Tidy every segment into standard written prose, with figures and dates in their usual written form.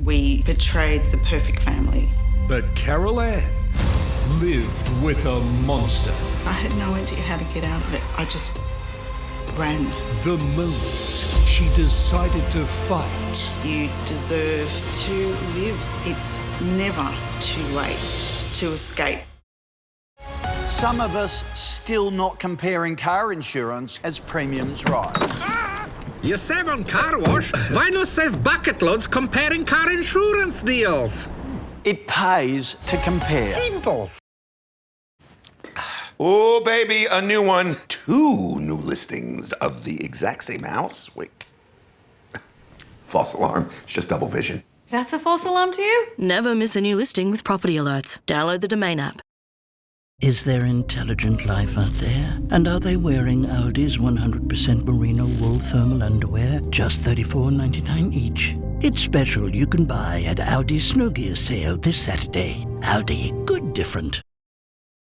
We betrayed the perfect family. But Carol Ann lived with a monster. I had no idea how to get out of it. I just ran. The moment she decided to fight. You deserve to live. It's never too late to escape. Some of us still not comparing car insurance as premiums rise. You save on car wash, why not save bucket loads comparing car insurance deals? It pays to compare. Simple. Oh, baby, a new one. 2 new listings of the exact same house. Wait. False alarm. It's just double vision. That's a false alarm to you? Never miss a new listing with Property Alerts. Download the Domain app. Is there intelligent life out there? And are they wearing Aldi's 100% merino wool thermal underwear, just $34.99 each? It's special you can buy at Aldi's Snow Gear sale this Saturday. Aldi, good different.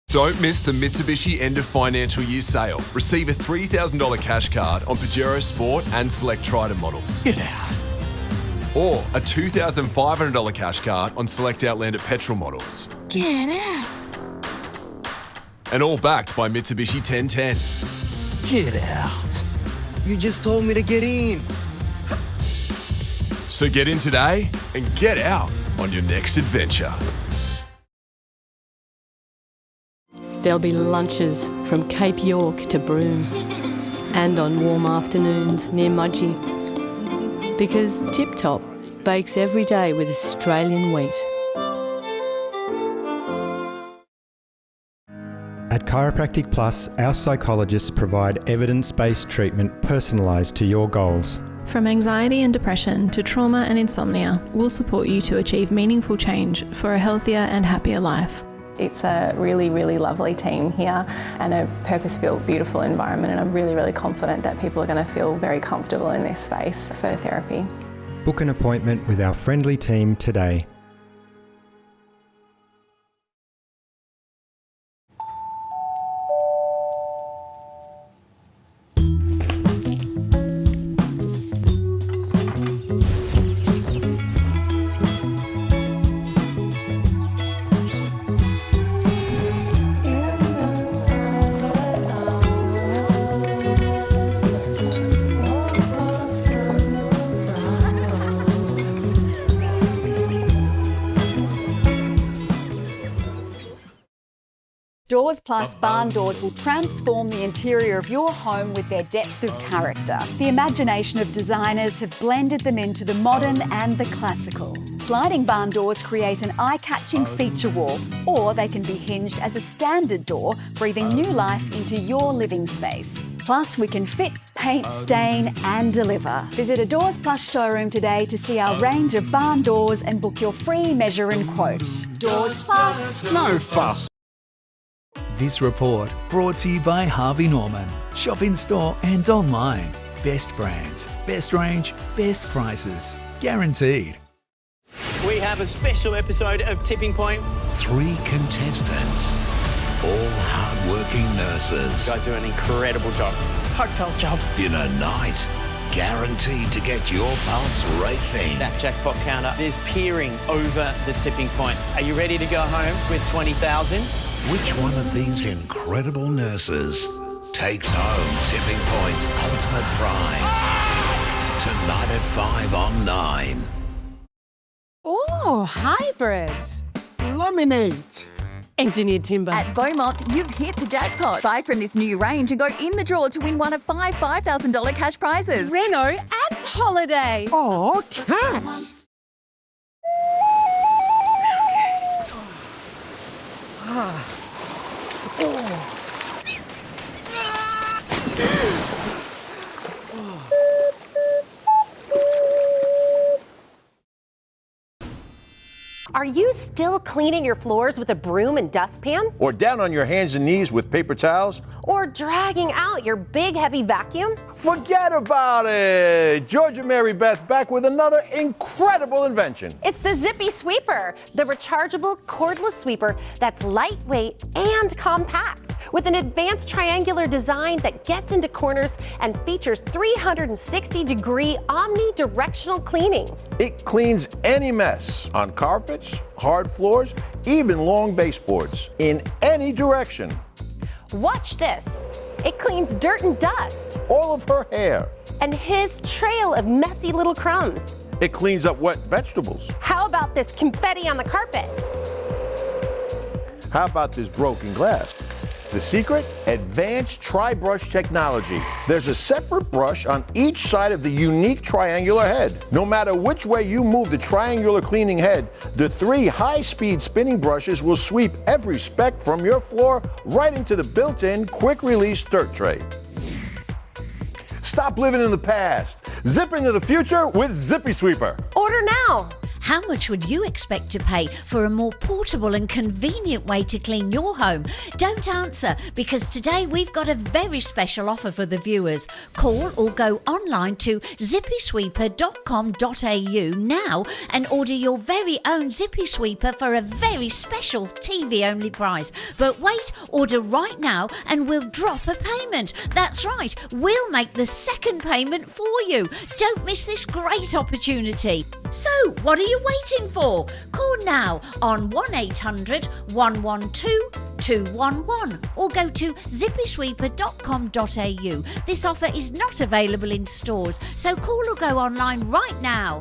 Don't miss the Mitsubishi end of financial year sale. Receive a $3,000 cash card on Pajero Sport and select Triton models. Get out. Or a $2,500 cash card on select Outlander petrol models. Get out. And all backed by Mitsubishi 1010. Get out. You just told me to get in. So get in today and get out on your next adventure. There'll be lunches from Cape York to Broome and on warm afternoons near Mudgee. Because Tip Top bakes every day with Australian wheat. At Chiropractic Plus, our psychologists provide evidence-based treatment personalised to your goals. From anxiety and depression to trauma and insomnia, we'll support you to achieve meaningful change for a healthier and happier life. It's a really, really lovely team here and a purpose-built, beautiful environment, and I'm really, really confident that people are going to feel very comfortable in this space for therapy. Book an appointment with our friendly team today. Doors Plus barn doors will transform the interior of your home with their depth of character. The imagination of designers have blended them into the modern and the classical. Sliding barn doors create an eye-catching feature wall, or they can be hinged as a standard door, breathing new life into your living space. Plus, we can fit, paint, stain and deliver. Visit a Doors Plus showroom today to see our range of barn doors and book your free measure and quote. Doors Plus. No fuss. This report brought to you by Harvey Norman. Shop in store and online. Best brands, best range, best prices. Guaranteed. We have a special episode of Tipping Point. 3 contestants, all hard-working nurses. You guys do an incredible job. Heartfelt job. In a night, guaranteed to get your pulse racing. That jackpot counter is peering over the tipping point. Are you ready to go home with 20,000? Which one of these incredible nurses takes home Tipping Point's ultimate prize? Tonight at 5 on 9. Oh, hybrid. Laminate. Engineered timber. At Beaumont, you've hit the jackpot. Buy from this new range and go in the draw to win one of 5 $5,000 cash prizes. Renault and holiday. Oh, cash. Are you still cleaning your floors with a broom and dustpan? Or down on your hands and knees with paper towels? Or dragging out your big heavy vacuum? Forget about it! Georgia Mary Beth back with another incredible invention. It's the Zippy Sweeper, the rechargeable cordless sweeper that's lightweight and compact. with an advanced triangular design that gets into corners and features 360-degree omnidirectional cleaning. It cleans any mess on carpets, hard floors, even long baseboards, in any direction. Watch this. It cleans dirt and dust. All of her hair. And his trail of messy little crumbs. It cleans up wet vegetables. How about this confetti on the carpet? How about this broken glass? The secret? Advanced tri-brush technology. There's a separate brush on each side of the unique triangular head. No matter which way you move the triangular cleaning head, the 3 high-speed spinning brushes will sweep every speck from your floor right into the built-in quick-release dirt tray. Stop living in the past. Zip into the future with Zippy Sweeper. Order now. How much would you expect to pay for a more portable and convenient way to clean your home? Don't answer, because today we've got a very special offer for the viewers. Call or go online to zippysweeper.com.au now and order your very own Zippy Sweeper for a very special TV-only price. But wait, order right now and we'll drop a payment. That's right, we'll make the second payment for you. Don't miss this great opportunity. So, what are you waiting for? Call now on 1800 112 211 or go to zippysweeper.com.au. This offer is not available in stores, so call or go online right now.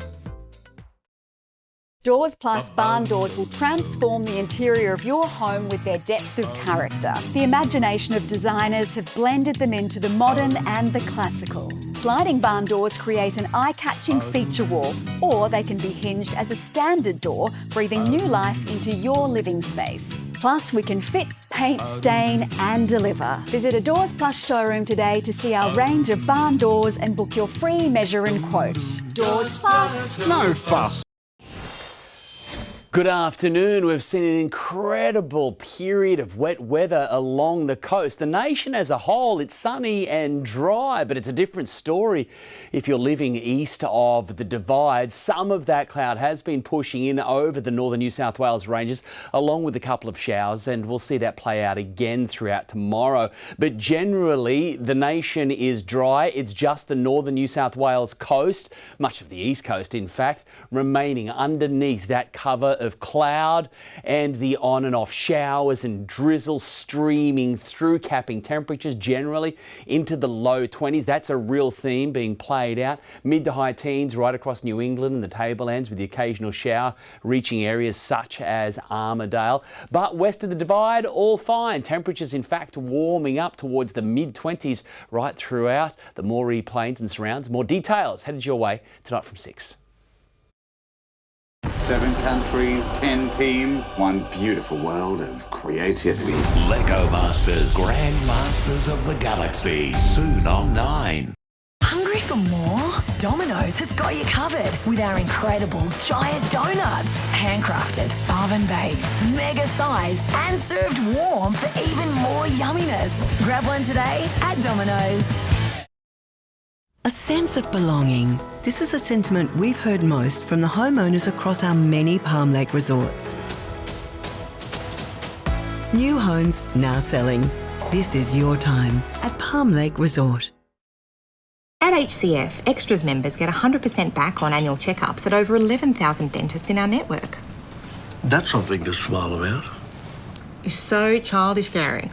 Doors Plus barn doors will transform the interior of your home with their depth of character. The imagination of designers have blended them into the modern and the classical. Sliding barn doors create an eye-catching feature wall, or they can be hinged as a standard door, breathing new life into your living space. Plus, we can fit, paint, stain and deliver. Visit a Doors Plus showroom today to see our range of barn doors and book your free measure and quote. Doors Plus. No fuss. Good afternoon. We've seen an incredible period of wet weather along the coast. The nation as a whole, it's sunny and dry, but it's a different story if you're living east of the Divide. Some of that cloud has been pushing in over the northern New South Wales ranges, along with a couple of showers, and we'll see that play out again throughout tomorrow. But generally, the nation is dry. It's just the northern New South Wales coast, much of the east coast, in fact, remaining underneath that cover of cloud and the on and off showers and drizzle streaming through, capping temperatures generally into the low 20s. That's a real theme being played out. Mid to high teens right across New England and the tablelands, with the occasional shower reaching areas such as Armidale. But west of the Divide, all fine. Temperatures, in fact, warming up towards the mid-20s right throughout the Moree Plains and surrounds. More details headed your way tonight from 6. 7 countries, 10 teams, one beautiful world of creativity. Lego Masters, Grandmasters of the Galaxy, soon on 9. Hungry for more? Domino's has got you covered with our incredible giant donuts. Handcrafted, oven-baked, mega-sized and served warm for even more yumminess. Grab one today at Domino's. A sense of belonging. This is a sentiment we've heard most from the homeowners across our many Palm Lake resorts. New homes now selling. This is your time at Palm Lake Resort. At HCF, Extras members get 100% back on annual checkups at over 11,000 dentists in our network. That's something to smile about. You're so childish, Gary.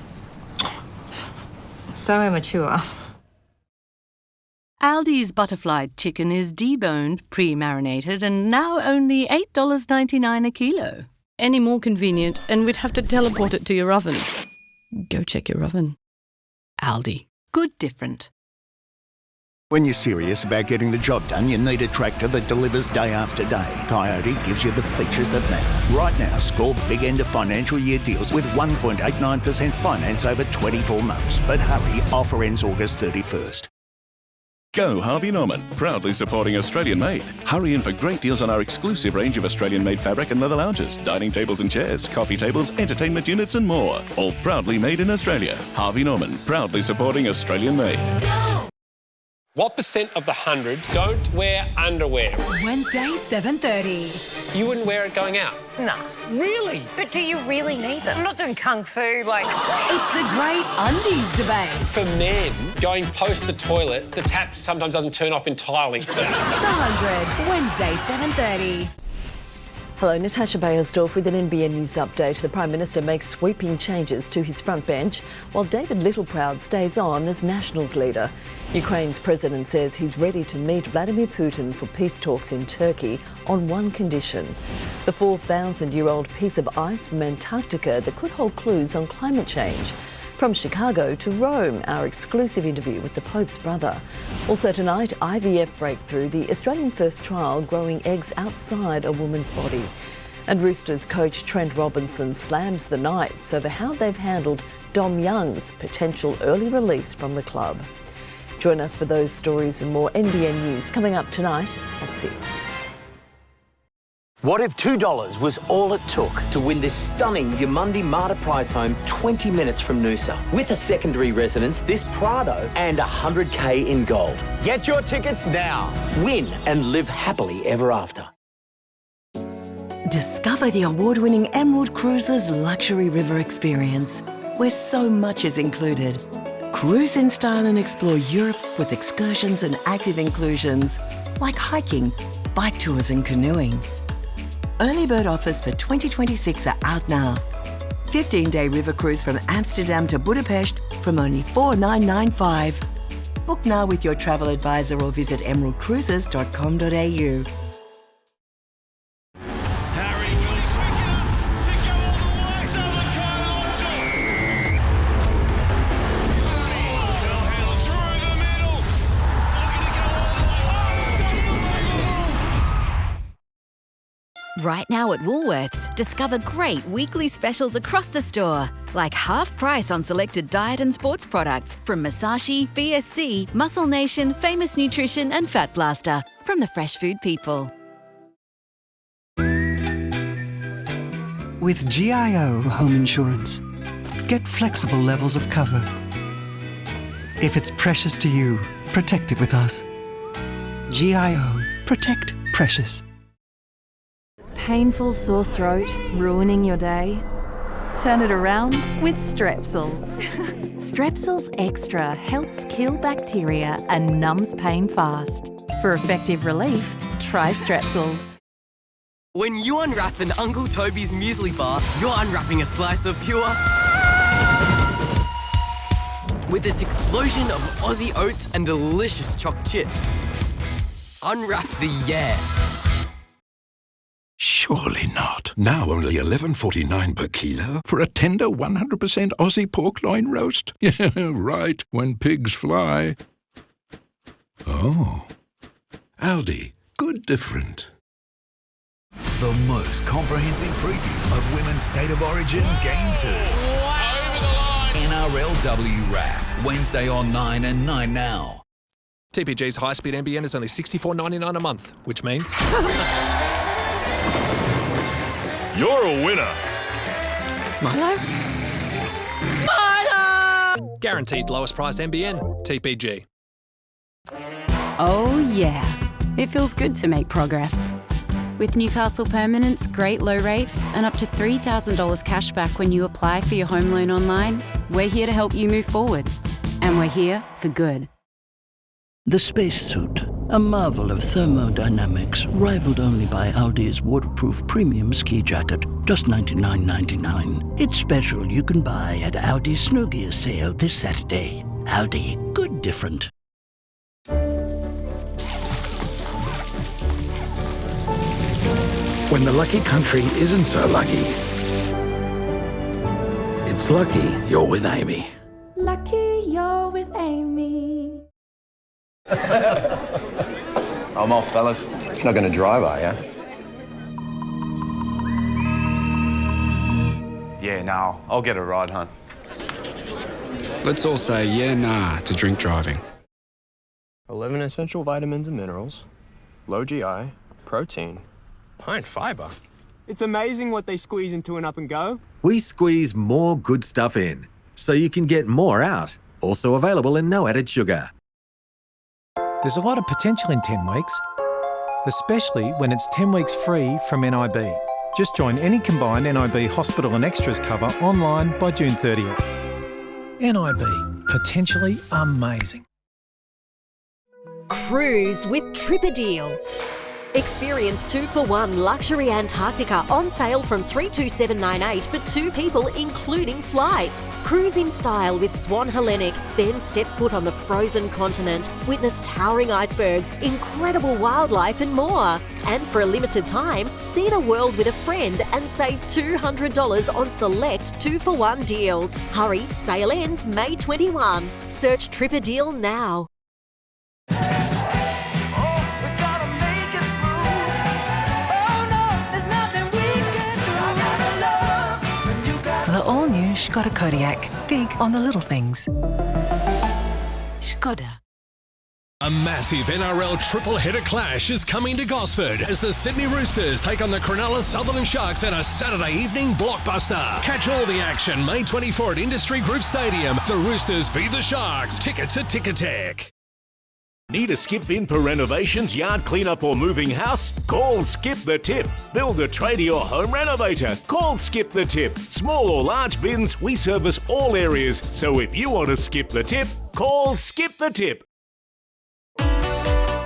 So immature. Aldi's butterfly chicken is deboned, pre-marinated, and now only $8.99 a kilo. Any more convenient, and we'd have to teleport it to your oven. Go check your oven. Aldi. Good different. When you're serious about getting the job done, you need a tractor that delivers day after day. Coyote gives you the features that matter. Right now, score big end of financial year deals with 1.89% finance over 24 months. But hurry, offer ends August 31st. Go Harvey Norman, proudly supporting Australian made. Hurry in for great deals on our exclusive range of Australian made fabric and leather lounges, dining tables and chairs, coffee tables, entertainment units and more. All proudly made in Australia. Harvey Norman, proudly supporting Australian made. What percent of the 100 don't wear underwear? Wednesday, 7:30. You wouldn't wear it going out? No. Really? But do you really need them? I'm not doing kung fu, like... It's the great undies debate. For men, going post the toilet, the tap sometimes doesn't turn off entirely. The 100, Wednesday, 7:30. Hello, Natasha Beyersdorf with an NBN News update. The Prime Minister makes sweeping changes to his front bench, while David Littleproud stays on as Nationals leader. Ukraine's president says he's ready to meet Vladimir Putin for peace talks in Turkey on one condition: the 4,000-year-old piece of ice from Antarctica that could hold clues on climate change. From Chicago to Rome, our exclusive interview with the Pope's brother. Also tonight, IVF breakthrough, the Australian first trial growing eggs outside a woman's body. And Roosters coach Trent Robinson slams the Knights over how they've handled Dom Young's potential early release from the club. Join us for those stories and more NBN News coming up tonight at 6. What if $2 was all it took to win this stunning Yamundi Marta prize home 20 minutes from Noosa? With a secondary residence, this Prado, and $100K in gold. Get your tickets now. Win and live happily ever after. Discover the award-winning Emerald Cruises luxury river experience, where so much is included. Cruise in style and explore Europe with excursions and active inclusions like hiking, bike tours and canoeing. Early bird offers for 2026 are out now. 15-day river cruise from Amsterdam to Budapest from only $4,995. Book now with your travel advisor or visit emeraldcruises.com.au. Right now at Woolworths, discover great weekly specials across the store, like half price on selected diet and sports products from Masashi, BSC, Muscle Nation, Famous Nutrition and Fat Blaster from the fresh food people. With GIO Home Insurance, get flexible levels of cover. If it's precious to you, protect it with us. GIO. Protect precious. Painful sore throat ruining your day? Turn it around with Strepsils. Strepsils Extra helps kill bacteria and numbs pain fast. For effective relief, try Strepsils. When you unwrap an Uncle Toby's muesli bar, you're unwrapping a slice of pure... with its explosion of Aussie oats and delicious choc chips. Unwrap the yeah. Surely not. Now only $11.49 per kilo for a tender 100% Aussie pork loin roast? Yeah, right, when pigs fly. Oh. Aldi, good different. The most comprehensive preview of Women's State of Origin Game 2. NRLW Wrap, Wednesday on 9 and 9 Now. TPG's high-speed NBN is only $64.99 a month, which means... You're a winner. Milo? Milo! Guaranteed lowest price NBN. TPG. Oh yeah, it feels good to make progress. With Newcastle Permanent's great low rates and up to $3,000 cash back when you apply for your home loan online, we're here to help you move forward. And we're here for good. The spacesuit, a marvel of thermodynamics, rivaled only by Aldi's waterproof premium ski jacket, just $99.99. It's special you can buy at Aldi's Snow Gear sale this Saturday. Aldi, good different. When the lucky country isn't so lucky, it's lucky you're with Amy. Lucky you're with Amy. I'm off, fellas. Not going to drive, are ya? Yeah, no, I'll get a ride home. Let's all say yeah, nah to drink driving. 11 essential vitamins and minerals, low GI, protein, high in fibre. It's amazing what they squeeze into an up and go. We squeeze more good stuff in, so you can get more out. Also available in no added sugar. There's a lot of potential in 10 weeks, especially when it's 10 weeks free from NIB. Just join any combined NIB hospital and extras cover online by June 30th. NIB, potentially amazing. Cruise with Tripadeal. Experience 2-for-1 luxury Antarctica on sale from $327.98 for 2 people, including flights. Cruise in style with Swan Hellenic, then step foot on the frozen continent. Witness towering icebergs, incredible wildlife and more. And for a limited time, see the world with a friend and save $200 on select 2-for-1 deals. Hurry, sale ends May 21. Search Tripadeal now. The all-new Skoda Kodiaq. Big on the little things. Skoda. A massive NRL triple-header clash is coming to Gosford as the Sydney Roosters take on the Cronulla Sutherland Sharks in a Saturday evening blockbuster. Catch all the action May 24 at Industry Group Stadium. The Roosters v the Sharks. Tickets at Ticketek. Need a skip bin for renovations, yard cleanup or moving house? Call Skip the Tip. Builder, tradie or home renovator. Call Skip the Tip. Small or large bins, we service all areas. So if you want to skip the tip, call Skip the Tip.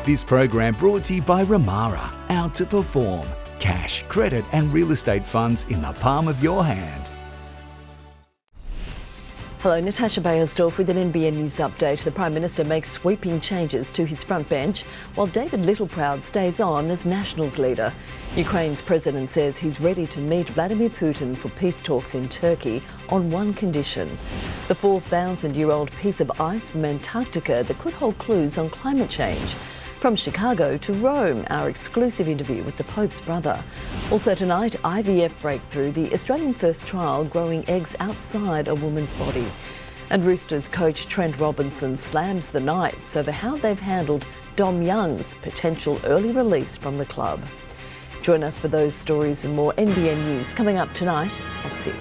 This program brought to you by Ramara. Out to perform. Cash, credit and real estate funds in the palm of your hand. Hello, Natasha Beyersdorf with an NBN News update. The Prime Minister makes sweeping changes to his front bench, while David Littleproud stays on as Nationals leader. Ukraine's president says he's ready to meet Vladimir Putin for peace talks in Turkey on one condition: the 4,000-year-old piece of ice from Antarctica that could hold clues on climate change. From Chicago to Rome, our exclusive interview with the Pope's brother. Also tonight, IVF breakthrough, the Australian first trial growing eggs outside a woman's body. And Roosters coach Trent Robinson slams the Knights over how they've handled Dom Young's potential early release from the club. Join us for those stories and more NBN News coming up tonight at 6.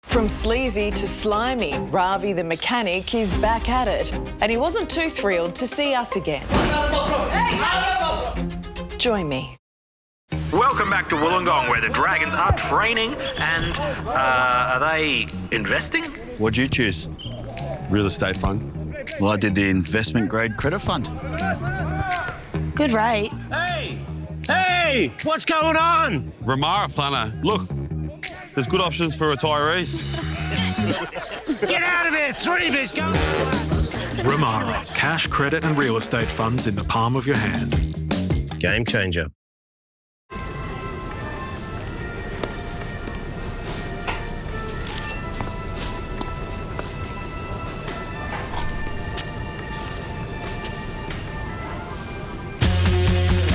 From sleazy to slimy, Ravi the mechanic is back at it, and he wasn't too thrilled to see us again. Join me. Welcome back to Wollongong, where the Dragons are training and, are they investing? What'd you choose? Real estate fund. Well, I did the investment grade credit fund. Good rate. Hey! What's going on? Ramara Flanner. Look, there's good options for retirees. Get out of here! 3 of us, go! Ramara. Cash, credit and real estate funds in the palm of your hand. Game changer.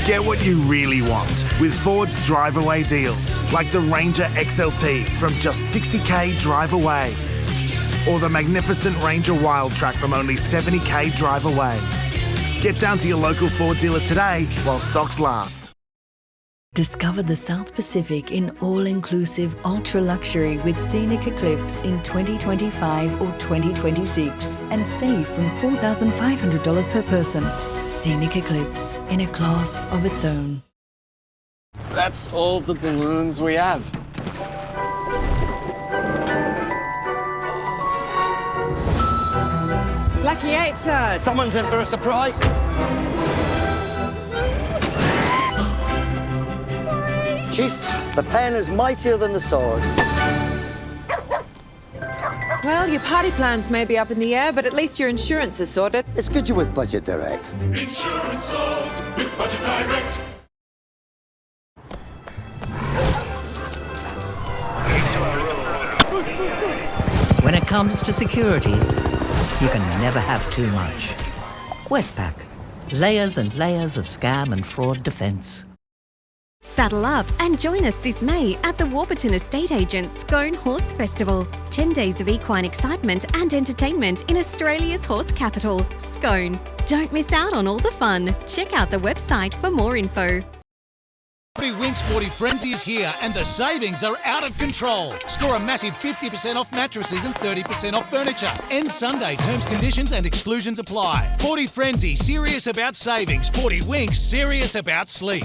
Get what you really want with Ford's drive away deals, like the Ranger XLT from just $60K drive away, or the magnificent Ranger Wild Track from only $70K drive away. Get down to your local Ford dealer today while stocks last. Discover the South Pacific in all-inclusive ultra-luxury with Scenic Eclipse in 2025 or 2026 and save from $4,500 per person. Scenic Eclipse, in a class of its own. That's all the balloons we have. Lucky 8, sir. Someone's in for a surprise. Chief, the pen is mightier than the sword. Well, your party plans may be up in the air, but at least your insurance is sorted. It's good you're with Budget Direct. Insurance solved with Budget Direct. When it comes to security, you can never have too much. Westpac. Layers and layers of scam and fraud defence. Saddle up and join us this May at the Warburton Estate Agents Scone Horse Festival. 10 days of equine excitement and entertainment in Australia's horse capital, Scone. Don't miss out on all the fun. Check out the website for more info. Wing Sporty Frenzy is here and the savings are out of control. Score a massive 50% off mattresses and 30% off furniture. End Sunday. Terms, conditions and exclusions apply. 40 Frenzy, serious about savings. 40 Winks, serious about sleep.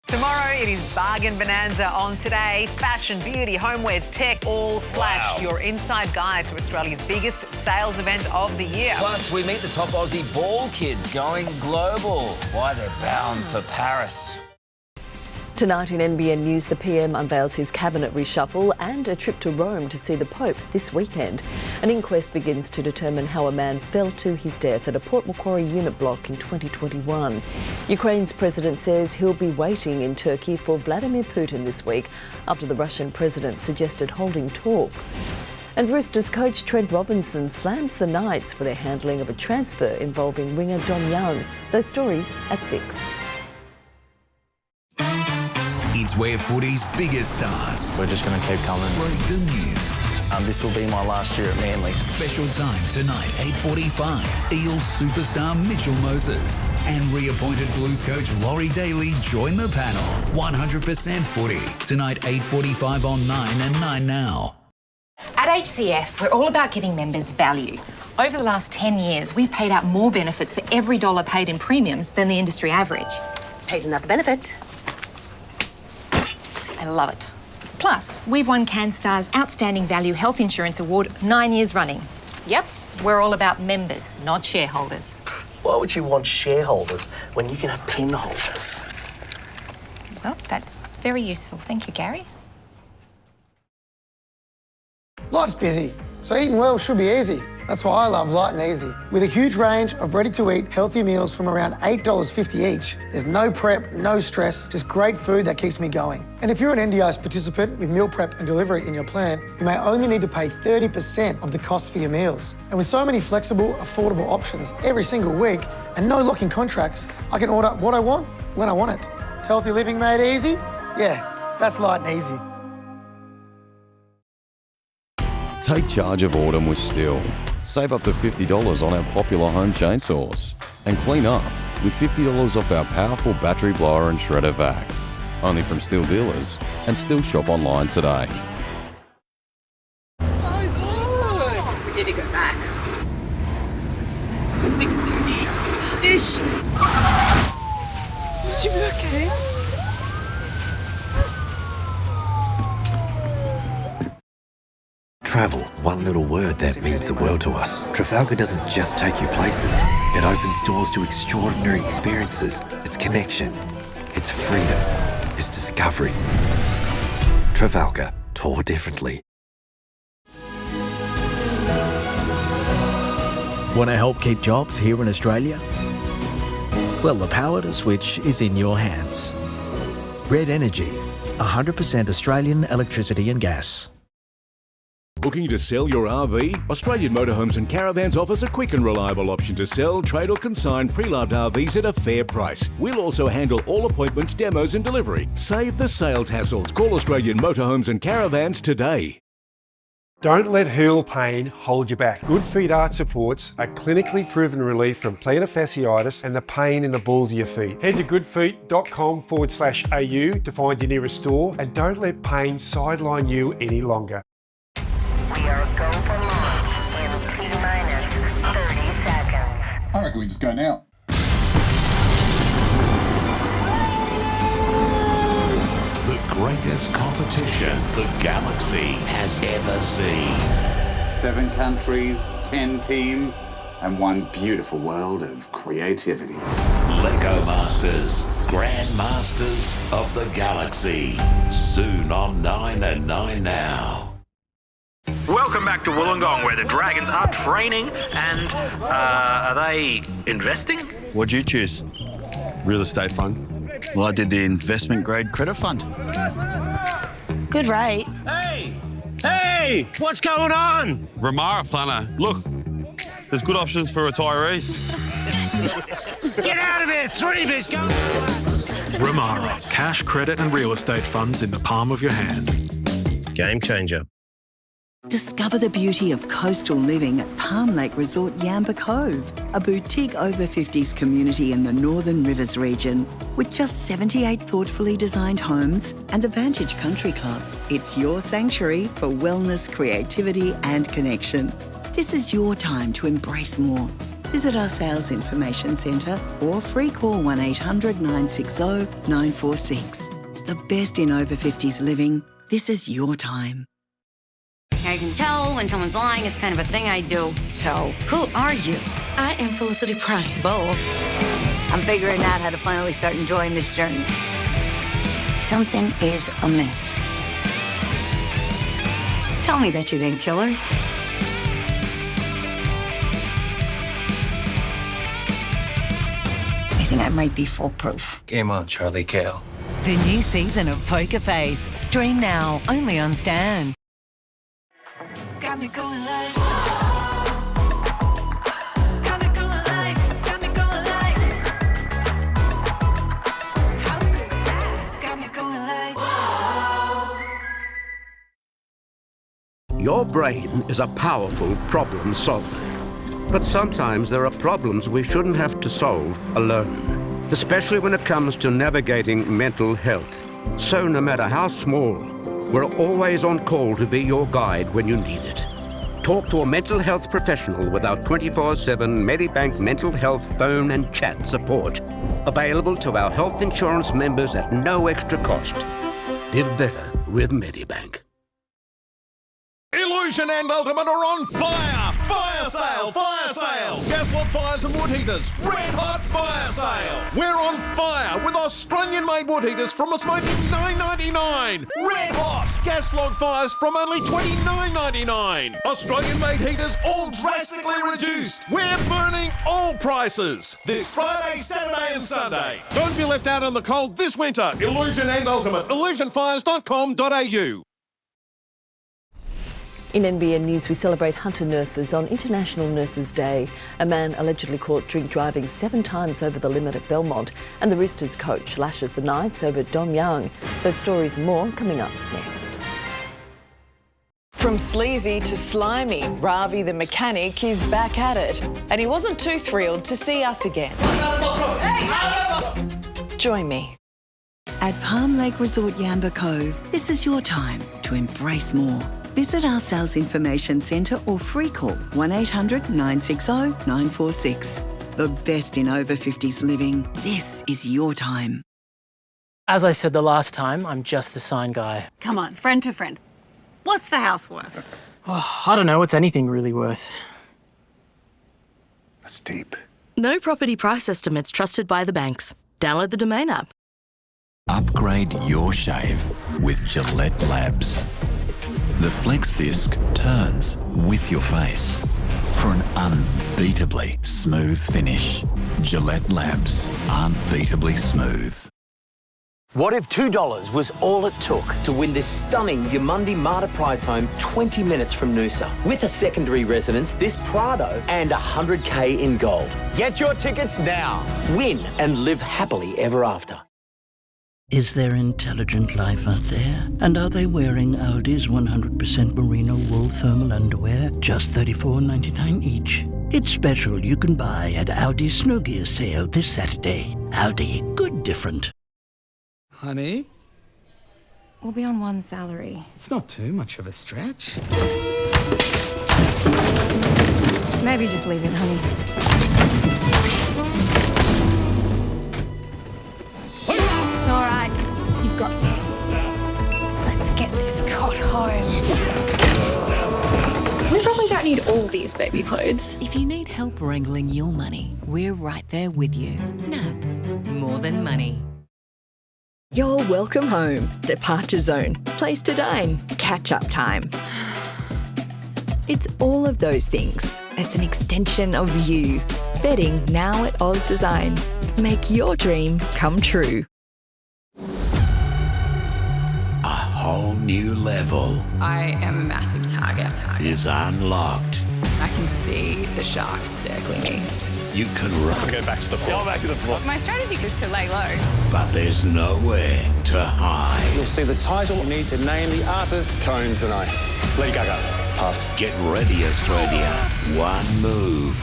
Tomorrow it is Bargain Bonanza. On today, fashion, beauty, homewares, tech, all slashed. Your inside guide to Australia's biggest sales event of the year. Plus, we meet the top Aussie ball kids going global. Why they're bound for Paris. Tonight in NBN News, the PM unveils his cabinet reshuffle and a trip to Rome to see the Pope this weekend. An inquest begins to determine how a man fell to his death at a Port Macquarie unit block in 2021. Ukraine's president says he'll be waiting in Turkey for Vladimir Putin this week after the Russian president suggested holding talks. And Roosters coach Trent Robinson slams the Knights for their handling of a transfer involving winger Don Young. Those stories at 6. It's where footy's biggest stars. We're just going to keep coming. Break the news. This will be my last year at Manly. Special time tonight, 8:45. Eels superstar Mitchell Moses and reappointed Blues coach Laurie Daly join the panel. 100% footy. Tonight, 8:45 on 9 and 9 Now. At HCF, we're all about giving members value. Over the last 10 years, we've paid out more benefits for every dollar paid in premiums than the industry average. Paid another benefit. I love it. Plus, we've won CanStar's Outstanding Value Health Insurance Award 9 years running. Yep, we're all about members, not shareholders. Why would you want shareholders when you can have pin holders? Well, that's very useful. Thank you, Gary. Life's busy, so eating well should be easy. That's why I love Light and Easy. With a huge range of ready-to-eat healthy meals from around $8.50 each, there's no prep, no stress, just great food that keeps me going. And if you're an NDIS participant with meal prep and delivery in your plan, you may only need to pay 30% of the cost for your meals. And with so many flexible, affordable options every single week and no locking contracts, I can order what I want when I want it. Healthy living made easy? Yeah, that's Light and Easy. Take charge of autumn with Stihl. Save up to $50 on our popular home chainsaws. And clean up with $50 off our powerful battery blower and shredder vac. Only from Stihl dealers, and Stihl shop online today. Oh, good. We need to go back. 60-ish. Is she okay? Travel, one little word that means the world to us. Trafalgar doesn't just take you places. It opens doors to extraordinary experiences. It's connection. It's freedom. It's discovery. Trafalgar, tour differently. Want to help keep jobs here in Australia? Well, the power to switch is in your hands. Red Energy, 100% Australian electricity and gas. Looking to sell your RV? Australian Motorhomes and Caravans offers a quick and reliable option to sell, trade or consign pre-loved RVs at a fair price. We'll also handle all appointments, demos and delivery. Save the sales hassles. Call Australian Motorhomes and Caravans today. Don't let heel pain hold you back. Good Feet Art supports a clinically proven relief from plantar fasciitis and the pain in the balls of your feet. Head to goodfeet.com/au to find your nearest store and don't let pain sideline you any longer. We are go for launch in T-minus 30 seconds. I reckon we just go now. The greatest competition the galaxy has ever seen. 7 countries, 10 teams, and one beautiful world of creativity. Lego Masters, Grand Masters of the Galaxy. Soon on 9 and 9 Now. Welcome back to Wollongong, where the Dragons are training and are they investing? What'd you choose? Real estate fund. Well, I did the investment grade credit fund. Good rate. Hey, what's going on? Ramara Flanner, look, there's good options for retirees. Get out of here! 3 of us, go! Ramara, cash, credit and real estate funds in the palm of your hand. Game changer. Discover the beauty of coastal living at Palm Lake Resort Yamba Cove, a boutique over-50s community in the Northern Rivers region. With just 78 thoughtfully designed homes and the Vantage Country Club, it's your sanctuary for wellness, creativity and connection. This is your time to embrace more. Visit our sales information centre or free call 1800 960 946. The best in over-50s living. This is your time. I can tell when someone's lying. It's kind of a thing I do. So, who are you? I am Felicity Price. Both. I'm figuring out how to finally start enjoying this journey. Something is amiss. Tell me that you didn't kill her. I think I might be foolproof. Game on, Charlie Kale. The new season of Poker Face. Stream now, only on Stan. Got me going like. Your brain is a powerful problem solver. But sometimes there are problems we shouldn't have to solve alone, especially when it comes to navigating mental health. So no matter how small, we're always on call to be your guide when you need it. Talk to a mental health professional with our 24/7 Medibank mental health phone and chat support. Available to our health insurance members at no extra cost. Live better with Medibank. Illusion and Ultimate are on fire! Fire sale! Fire sale! Gas log fires and wood heaters. Red hot fire sale! We're on fire with Australian-made wood heaters from a smoking $9.99. Red hot! Gas log fires from only $29.99. Australian-made heaters all drastically reduced. We're burning all prices. This Friday, Saturday and Sunday. Don't be left out in the cold this winter. Illusion and Ultimate. illusionfires.com.au. In NBN News, we celebrate Hunter nurses on International Nurses Day. A man allegedly caught drink driving 7 times over the limit at Belmont, and the Roosters coach lashes the Knights over Dom Young. Those stories and more coming up next. From sleazy to slimy, Ravi the mechanic is back at it, and he wasn't too thrilled to see us again. Join me. At Palm Lake Resort Yamba Cove, this is your time to embrace more. Visit our sales information centre or free call 1800 960 946. The best in over-50s living. This is your time. As I said the last time, I'm just the sign guy. Come on, friend to friend. What's the house worth? Oh, I don't know. What's anything really worth? That's deep. No property price estimates trusted by the banks. Download the Domain app. Upgrade your shave with Gillette Labs. The Flex Disc turns with your face for an unbeatably smooth finish. Gillette Labs, unbeatably smooth. What if $2 was all it took to win this stunning Yamundi Marta prize home 20 minutes from Noosa? With a secondary residence, this Prado, and $100K in gold. Get your tickets now. Win and live happily ever after. Is there intelligent life out there? And are they wearing Aldi's 100% merino wool thermal underwear? Just $34.99 each. It's special you can buy at Aldi's Snow Gear sale this Saturday. Aldi, good different. Honey? We'll be on one salary. It's not too much of a stretch. Maybe just leave it, honey. It's all right. You've got this. Let's get this cot home. We probably don't need all these baby clothes. If you need help wrangling your money, we're right there with you. NAB. More than money. You're welcome home. Departure zone. Place to dine. Catch-up time. It's all of those things. It's an extension of you. Bedding now at Oz Design. Make your dream come true. A whole new level I am a massive target. is unlocked. I can see the sharks circling me. You can run. Go back to the floor. Go back to the floor. My strategy is to lay low. But there's nowhere to hide. You'll see the title. You need to name the artist. Tones and I. Lady Gaga. Pass. Get ready, Australia. One move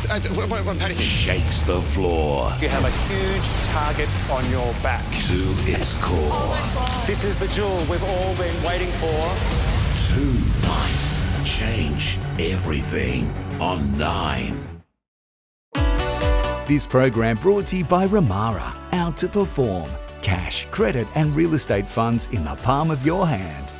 shakes the floor. You have a huge target on your back. To its core. Oh my God. This is the jewel we've all been waiting for. 2 fights change everything on 9. This program brought to you by Ramara. Out to perform. Cash, credit and real estate funds in the palm of your hand.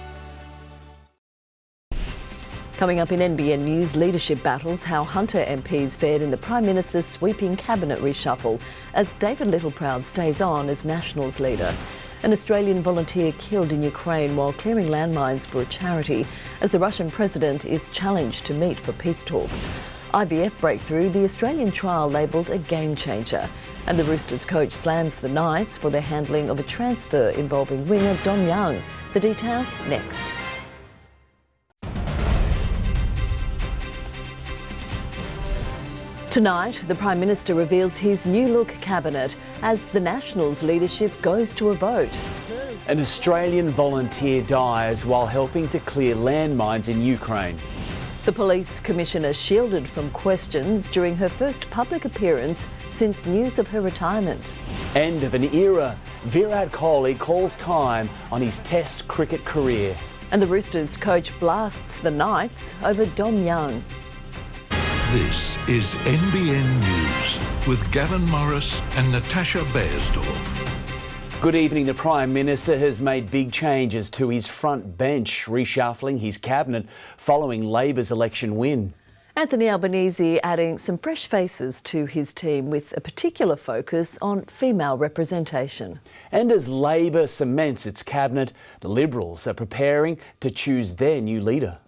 Coming up in NBN News, leadership battles, how Hunter MPs fared in the Prime Minister's sweeping cabinet reshuffle as David Littleproud stays on as Nationals leader. An Australian volunteer killed in Ukraine while clearing landmines for a charity as the Russian president is challenged to meet for peace talks. IVF breakthrough, the Australian trial labelled a game changer. And the Roosters coach slams the Knights for their handling of a transfer involving winger Dom Young. The details next. Tonight, the Prime Minister reveals his new look cabinet as the Nationals leadership goes to a vote. An Australian volunteer dies while helping to clear landmines in Ukraine. The police commissioner shielded from questions during her first public appearance since news of her retirement. End of an era. Virat Kohli calls time on his Test cricket career. And the Roosters coach blasts the Knights over Dom Young. This is NBN News with Gavin Morris and Natasha Beyersdorf. Good evening. The Prime Minister has made big changes to his front bench, reshuffling his cabinet following Labor's election win. Anthony Albanese adding some fresh faces to his team with a particular focus on female representation. And as Labor cements its cabinet, the Liberals are preparing to choose their new leader.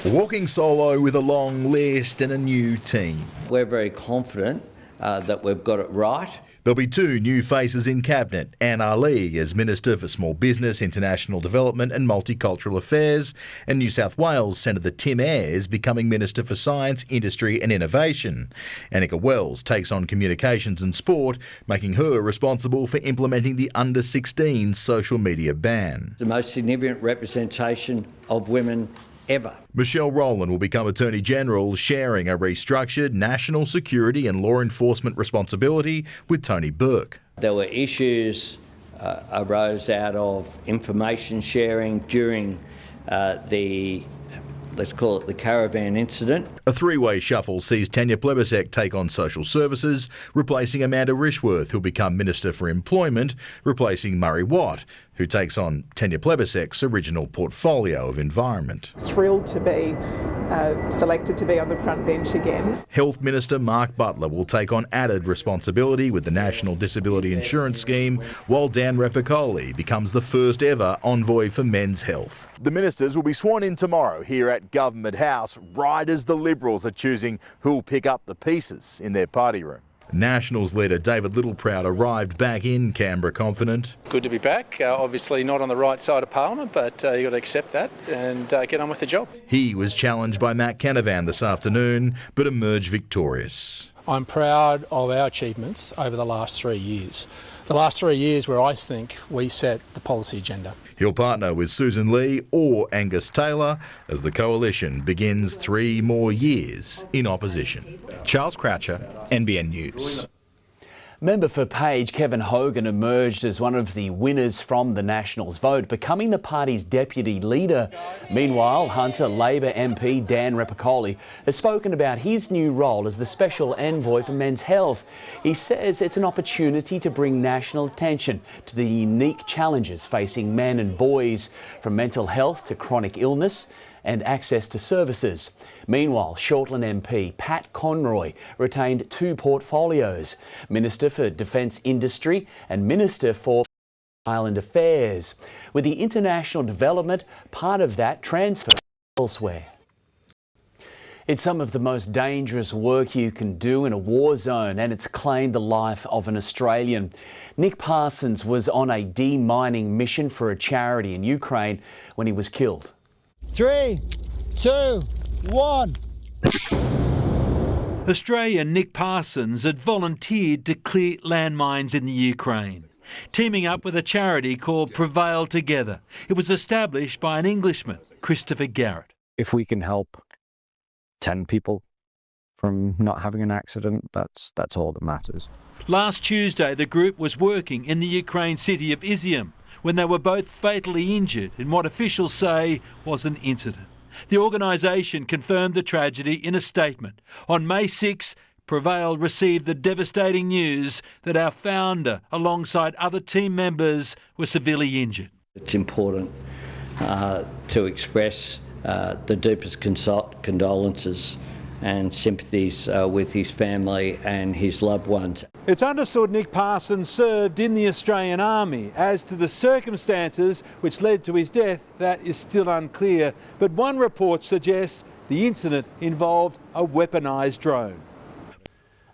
Walking solo with a long list and a new team. We're very confident that we've got it right. There'll be 2 new faces in Cabinet. Anne Ali as Minister for Small Business, International Development and Multicultural Affairs, and New South Wales Senator Tim Ayres becoming Minister for Science, Industry and Innovation. Annika Wells takes on Communications and Sport, making her responsible for implementing the under-16 social media ban. The most significant representation of women ever. Michelle Rowland will become Attorney General, sharing a restructured national security and law enforcement responsibility with Tony Burke. There were issues arose out of information sharing during let's call it the caravan incident. A 3-way shuffle sees Tanya Plibersek take on social services, replacing Amanda Rishworth, who'll become Minister for Employment, replacing Murray Watt, who takes on Tanya Plibersek's original portfolio of environment. Thrilled to be selected to be on the front bench again. Health Minister Mark Butler will take on added responsibility with the National Disability Insurance Scheme, while Dan Repicoli becomes the first ever envoy for men's health. The ministers will be sworn in tomorrow here at Government House, right as the Liberals are choosing who'll pick up the pieces in their party room. Nationals leader David Littleproud arrived back in Canberra confident. Good to be back. Obviously not on the right side of Parliament, but you've got to accept that and get on with the job. He was challenged by Matt Canavan this afternoon, but emerged victorious. I'm proud of our achievements over the last 3 years. The last 3 years where I think we set the policy agenda. He'll partner with Susan Lee or Angus Taylor as the coalition begins 3 more years in opposition. Charles Croucher, NBN News. Member for Page Kevin Hogan emerged as one of the winners from the Nationals vote, becoming the party's deputy leader. Meanwhile, Hunter Labor MP Dan Repicoli has spoken about his new role as the Special Envoy for Men's Health. He says it's an opportunity to bring national attention to the unique challenges facing men and boys, from mental health to chronic illness and access to services. Meanwhile, Shortland MP Pat Conroy retained 2 portfolios: Minister for Defence Industry and Minister for Island Affairs, with the international development part of that transfer elsewhere. It's some of the most dangerous work you can do in a war zone, and it's claimed the life of an Australian. Nick Parsons was on a demining mission for a charity in Ukraine when he was killed. 3, 2, 1. Australian Nick Parsons had volunteered to clear landmines in the Ukraine, teaming up with a charity called Prevail Together. It was established by an Englishman, Christopher Garrett. if we can help 10 people from not having an accident, that's all that matters. Last Tuesday, the group was working in the Ukraine city of Izium when they were both fatally injured in what officials say was an incident. The organisation confirmed the tragedy in a statement. On May 6, Prevail received the devastating news that our founder, alongside other team members, were severely injured. It's important to express the deepest condolences and sympathies with his family and his loved ones. It's understood Nick Parsons served in the Australian Army. As to the circumstances which led to his death, that is still unclear. But one report suggests the incident involved a weaponised drone.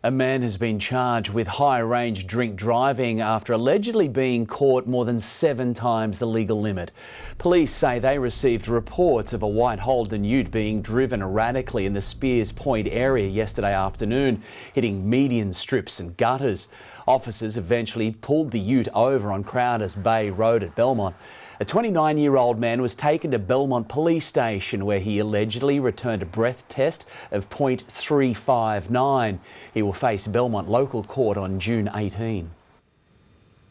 A man has been charged with high-range drink driving after allegedly being caught more than 7 times the legal limit. Police say they received reports of a white Holden ute being driven erratically in the Spears Point area yesterday afternoon, hitting median strips and gutters. Officers eventually pulled the ute over on Crowders Bay Road at Belmont. A 29-year-old man was taken to Belmont Police Station where he allegedly returned a breath test of .359. He will face Belmont Local Court on June 18.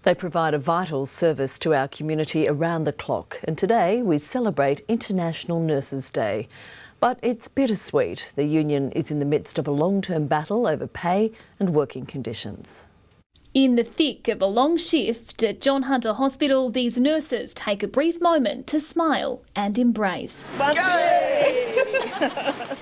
They provide a vital service to our community around the clock, and today we celebrate International Nurses Day. But it's bittersweet. The union is in the midst of a long-term battle over pay and working conditions. In the thick of a long shift at John Hunter Hospital, these nurses take a brief moment to smile and embrace.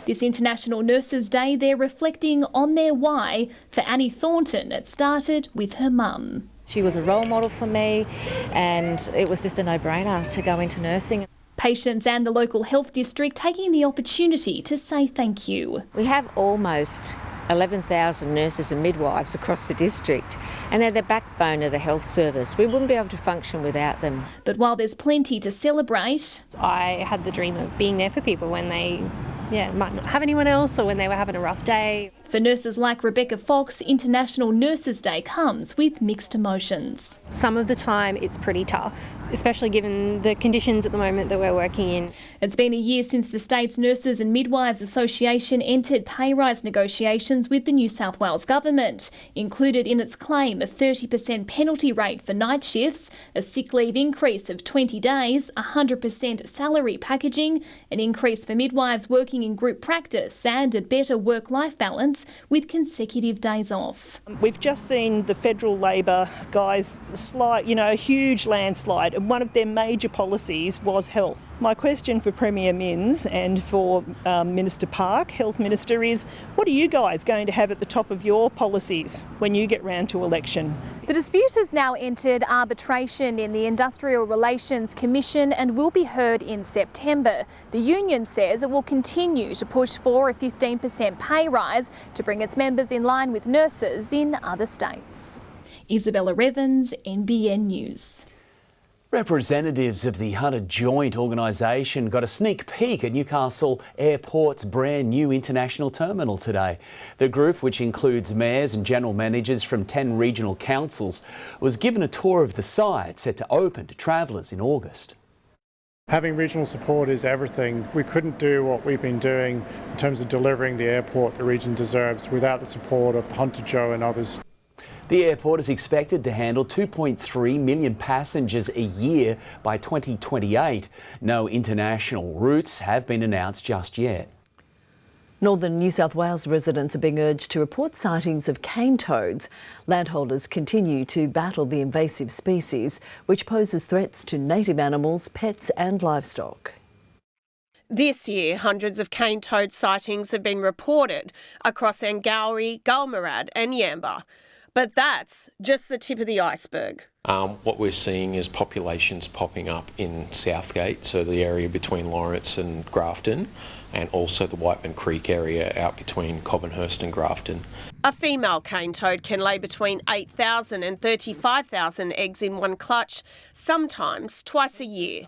This International Nurses Day, they're reflecting on their why. For Annie Thornton, it started with her mum. She was a role model for me, and it was just a no-brainer to go into nursing. Patients and the local health district taking the opportunity to say thank you. We have almost 11,000 nurses and midwives across the district, and they're the backbone of the health service. We wouldn't be able to function without them. But while there's plenty to celebrate, I had the dream of being there for people when they might not have anyone else or when they were having a rough day. For nurses like Rebecca Fox, International Nurses Day comes with mixed emotions. Some of the time it's pretty tough, especially given the conditions at the moment that we're working in. It's been a year since the state's Nurses and Midwives Association entered pay rise negotiations with the New South Wales government. Included in its claim a 30% penalty rate for night shifts, a sick leave increase of 20 days, 100% salary packaging, an increase for midwives working in group practice, and a better work-life balance with consecutive days off. We've just seen the federal Labor guys slide, a huge landslide, and one of their major policies was health. My question for Premier Minns and for Minister Park, Health Minister, is what are you guys going to have at the top of your policies when you get round to election? The dispute has now entered arbitration in the Industrial Relations Commission and will be heard in September. The union says it will continue to push for a 15% pay rise to bring its members in line with nurses in other states. Isabella Revens, NBN News. Representatives of the Hunter Joint organisation got a sneak peek at Newcastle Airport's brand new international terminal today. The group, which includes mayors and general managers from 10 regional councils, was given a tour of the site set to open to travellers in August. Having regional support is everything. We couldn't do what we've been doing in terms of delivering the airport the region deserves without the support of Hunter Joe and others. The airport is expected to handle 2.3 million passengers a year by 2028. No international routes have been announced just yet. Northern New South Wales residents are being urged to report sightings of cane toads. Landholders continue to battle the invasive species, which poses threats to native animals, pets and livestock. This year, hundreds of cane toad sightings have been reported across Angowrie, Gulmarad and Yamba. But that's just the tip of the iceberg. What we're seeing is populations popping up in Southgate, so the area between Lawrence and Grafton, and also the Whiteman Creek area out between Cobbenhurst and Grafton. A female cane toad can lay between 8,000 and 35,000 eggs in one clutch, sometimes twice a year.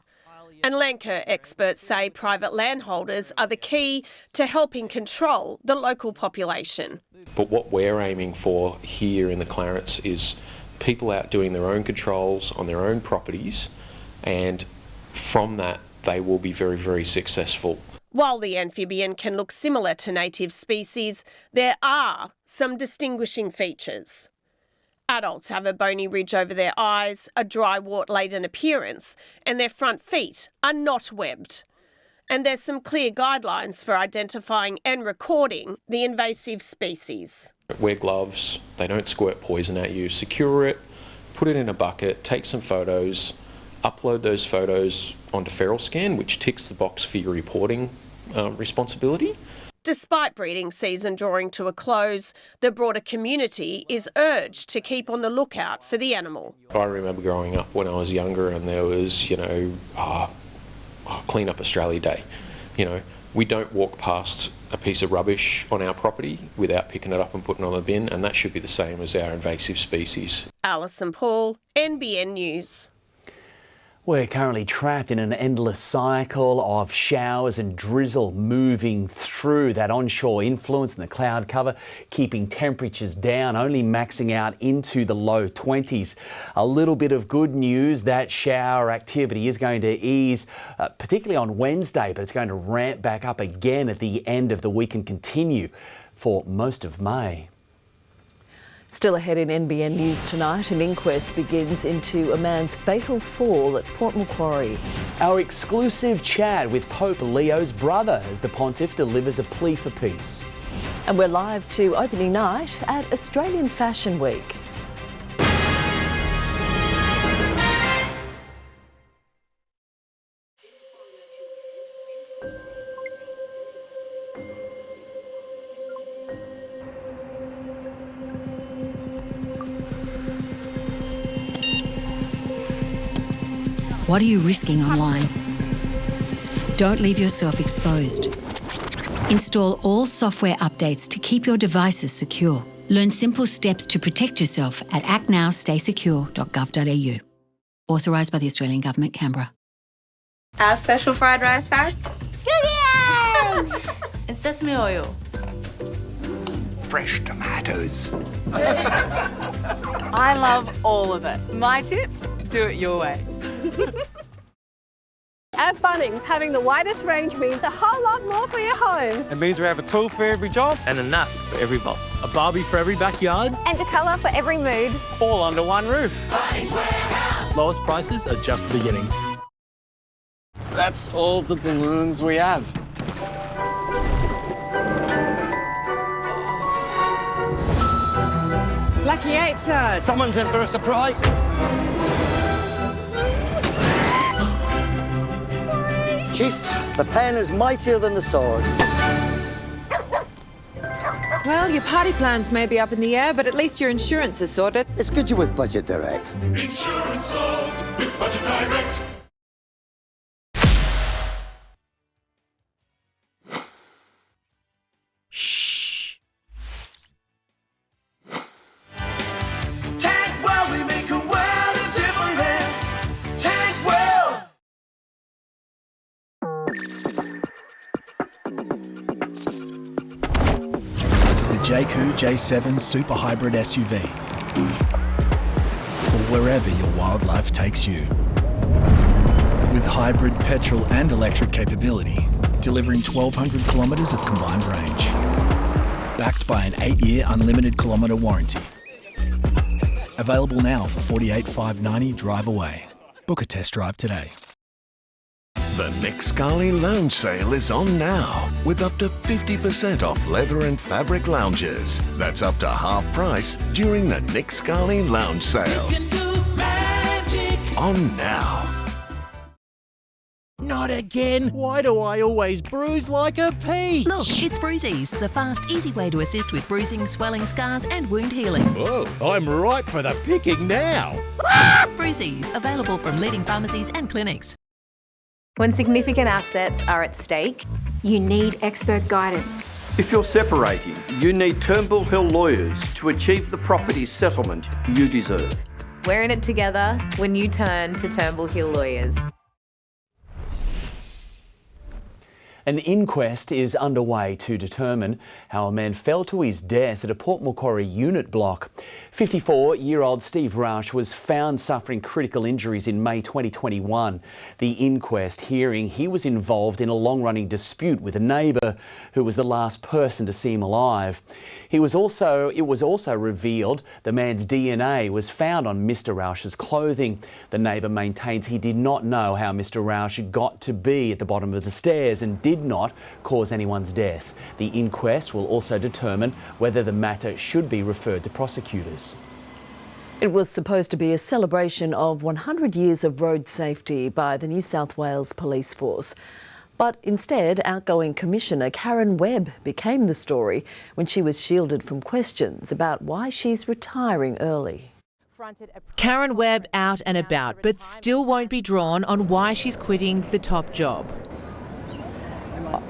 And landcare experts say private landholders are the key to helping control the local population. But what we're aiming for here in the Clarence is people out doing their own controls on their own properties, and from that they will be very, very successful. While the amphibian can look similar to native species, there are some distinguishing features. Adults have a bony ridge over their eyes, a dry wart-laden appearance, and their front feet are not webbed. And there's some clear guidelines for identifying and recording the invasive species. Wear gloves, they don't squirt poison at you, secure it, put it in a bucket, take some photos, upload those photos onto Feral Scan, which ticks the box for your reporting responsibility. Despite breeding season drawing to a close, the broader community is urged to keep on the lookout for the animal. I remember growing up when I was younger and there was, Clean Up Australia Day. We don't walk past a piece of rubbish on our property without picking it up and putting it on the bin, and that should be the same as our invasive species. Alison Paul, NBN News. We're currently trapped in an endless cycle of showers and drizzle moving through that onshore influence and the cloud cover, keeping temperatures down, only maxing out into the low 20s. A little bit of good news, that shower activity is going to ease, particularly on Wednesday, but it's going to ramp back up again at the end of the week and continue for most of May. Still ahead in NBN News tonight, an inquest begins into a man's fatal fall at Port Macquarie. Our exclusive chat with Pope Leo's brother as the Pontiff delivers a plea for peace. And we're live to opening night at Australian Fashion Week. What are you risking online? Don't leave yourself exposed. Install all software updates to keep your devices secure. Learn simple steps to protect yourself at actnowstaysecure.gov.au. Authorised by the Australian Government, Canberra. Our special fried rice pack. Cookies! And sesame oil. Fresh tomatoes. I love all of it. My tip, do it your way. At Bunnings, having the widest range means a whole lot more for your home. It means we have a tool for every job and a nap for every bowl. A Barbie for every backyard. And a colour for every mood. All under one roof. Bunnings Warehouse. Lowest prices are just the beginning. That's all the balloons we have. Lucky 8, sir. Someone's in for a surprise. Chief, the pen is mightier than the sword. Well, your party plans may be up in the air, but at least your insurance is sorted. It's good you're with Budget Direct. Insurance solved with Budget Direct. Shh. Tank well, we make a world of difference. Tank well. The JQ J7 Super Hybrid SUV. For wherever your wildlife takes you. With hybrid petrol and electric capability, delivering 1,200 kilometres of combined range. Backed by an 8-year unlimited kilometre warranty. Available now for $48,590 drive away. Book a test drive today. The Nick Scali Lounge Sale is on now, with up to 50% off leather and fabric lounges. That's up to half price during the Nick Scali Lounge Sale. On now. Not again! Why do I always bruise like a pea? Look, it's Bruises, the fast, easy way to assist with bruising, swelling, scars and wound healing. Whoa, I'm ripe for the picking now. Bruises, available from leading pharmacies and clinics. When significant assets are at stake, you need expert guidance. If you're separating, you need Turnbull Hill lawyers to achieve the property settlement you deserve. We're in it together when you turn to Turnbull Hill lawyers. An inquest is underway to determine how a man fell to his death at a Port Macquarie unit block. 54-year-old Steve Rausch was found suffering critical injuries in May 2021. The inquest hearing he was involved in a long-running dispute with a neighbour who was the last person to see him alive. It was also revealed the man's DNA was found on Mr Rausch's clothing. The neighbour maintains he did not know how Mr Rausch got to be at the bottom of the stairs and did not cause anyone's death. The inquest will also determine whether the matter should be referred to prosecutors. It was supposed to be a celebration of 100 years of road safety by the New South Wales Police Force. But instead, outgoing Commissioner Karen Webb became the story when she was shielded from questions about why she's retiring early. Karen Webb out and about, but still won't be drawn on why she's quitting the top job.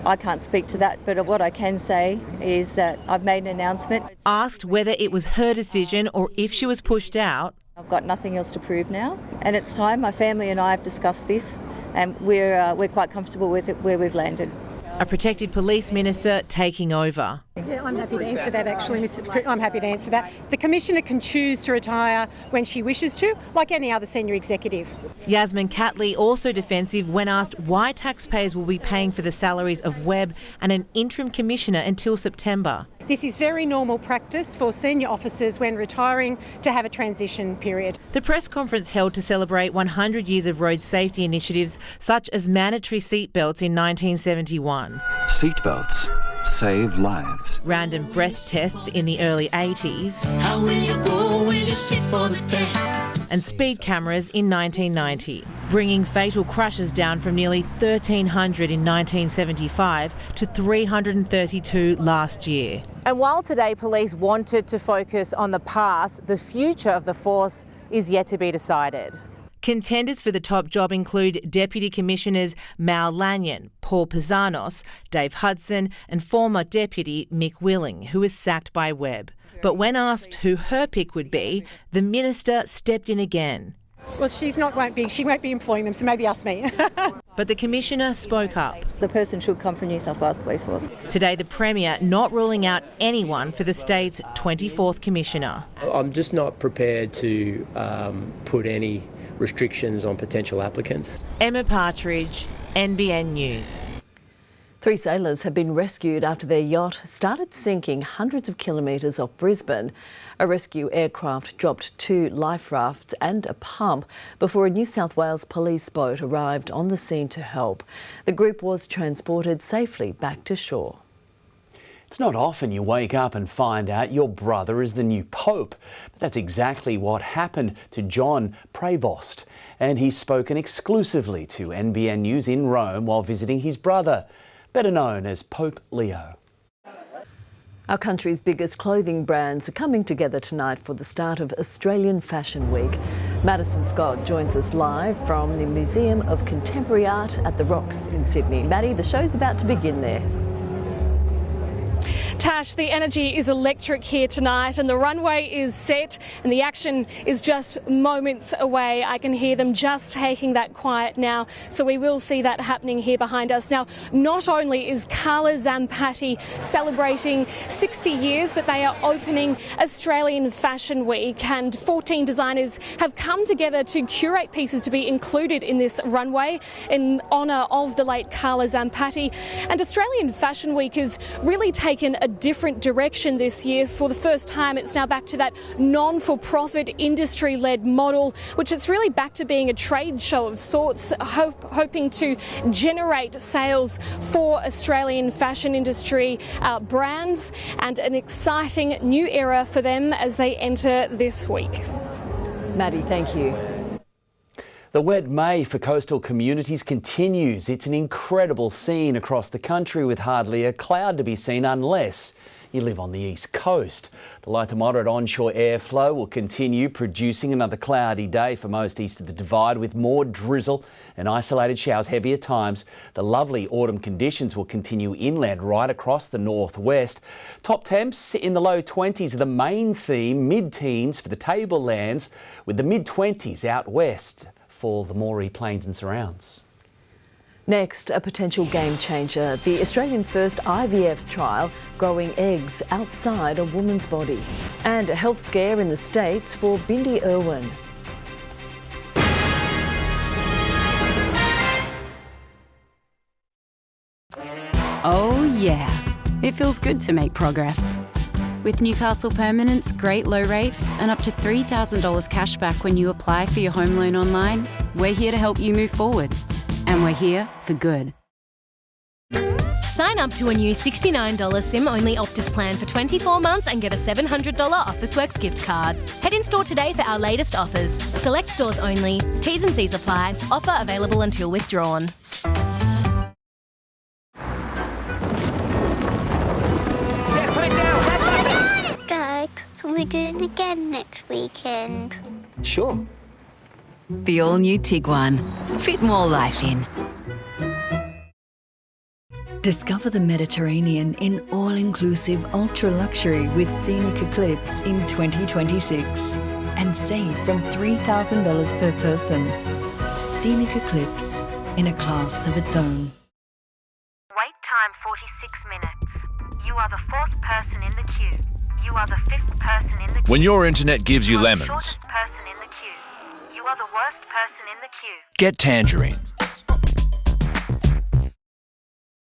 I can't speak to that, but what I can say is that I've made an announcement. Asked whether it was her decision or if she was pushed out. I've got nothing else to prove now, and it's time. My family and I have discussed this, and we're quite comfortable with it where we've landed. A protected police minister taking over. Yeah, I'm happy to answer that actually, I'm happy to answer that. The Commissioner can choose to retire when she wishes to, like any other senior executive. Yasmin Catley also defensive when asked why taxpayers will be paying for the salaries of Webb and an interim commissioner until September. This is very normal practice for senior officers when retiring to have a transition period. The press conference held to celebrate 100 years of road safety initiatives such as mandatory seatbelts in 1971. Seatbelts save lives. Random breath tests in the early 80s. How will you go when you sit for the test? And speed cameras in 1990, bringing fatal crashes down from nearly 1,300 in 1975 to 332 last year. And while today police wanted to focus on the past, the future of the force is yet to be decided. Contenders for the top job include Deputy Commissioners Mal Lanyon, Paul Pizzanos, Dave Hudson and former Deputy Mick Willing, who was sacked by Webb. But when asked who her pick would be, the minister stepped in again. Well, she won't be employing them, so maybe ask me. But the Commissioner spoke up. The person should come from New South Wales Police Force. Today, the Premier not ruling out anyone for the state's 24th Commissioner. I'm just not prepared to put any restrictions on potential applicants. Emma Partridge, NBN News. 3 sailors have been rescued after their yacht started sinking hundreds of kilometres off Brisbane. A rescue aircraft dropped 2 life rafts and a pump before a New South Wales police boat arrived on the scene to help. The group was transported safely back to shore. It's not often you wake up and find out your brother is the new Pope, but that's exactly what happened to John Prevost, and he's spoken exclusively to NBN News in Rome while visiting his brother, better known as Pope Leo. Our country's biggest clothing brands are coming together tonight for the start of Australian Fashion Week. Madison Scott joins us live from the Museum of Contemporary Art at the Rocks in Sydney. Maddie, the show's about to begin there. Tash, the energy is electric here tonight and the runway is set and the action is just moments away. I can hear them just taking that quiet now, so we will see that happening here behind us. Now, not only is Carla Zampatti celebrating 60 years, but they are opening Australian Fashion Week and 14 designers have come together to curate pieces to be included in this runway in honour of the late Carla Zampatti. And Australian Fashion Week has really taken a different direction this year. For the first time, it's now back to that non-for-profit industry-led model, which it's really back to being a trade show of sorts, hoping to generate sales for Australian fashion industry brands and an exciting new era for them as they enter this week. Maddie, thank you. The wet May for coastal communities continues. It's an incredible scene across the country with hardly a cloud to be seen unless you live on the east coast. The light to moderate onshore airflow will continue producing another cloudy day for most east of the Divide with more drizzle and isolated showers heavy at times. The lovely autumn conditions will continue inland right across the northwest. Top temps in the low 20s are the main theme, mid-teens for the tablelands with the mid-20s out west for the Moree Plains and surrounds. Next, a potential game changer, the Australian first IVF trial growing eggs outside a woman's body. And a health scare in the States for Bindi Irwin. Oh yeah, it feels good to make progress. With Newcastle Permanent's great low rates and up to $3,000 cash back when you apply for your home loan online, we're here to help you move forward. And we're here for good. Sign up to a new $69 SIM-only Optus plan for 24 months and get a $700 Officeworks gift card. Head in store today for our latest offers. Select stores only. T's and C's apply. Offer available until withdrawn. Dad, can we do it again next weekend? Sure. The all-new Tiguan. Fit more life in. Discover the Mediterranean in all-inclusive ultra-luxury with Scenic Eclipse in 2026 and save from $3,000 per person. Scenic Eclipse, in a class of its own. Wait time 46 minutes. You are the 4th person in the queue. You are the 5th person in the queue. When your internet gives you lemons, Shortest person in the queue. You are the worst person in the queue. get Tangerine.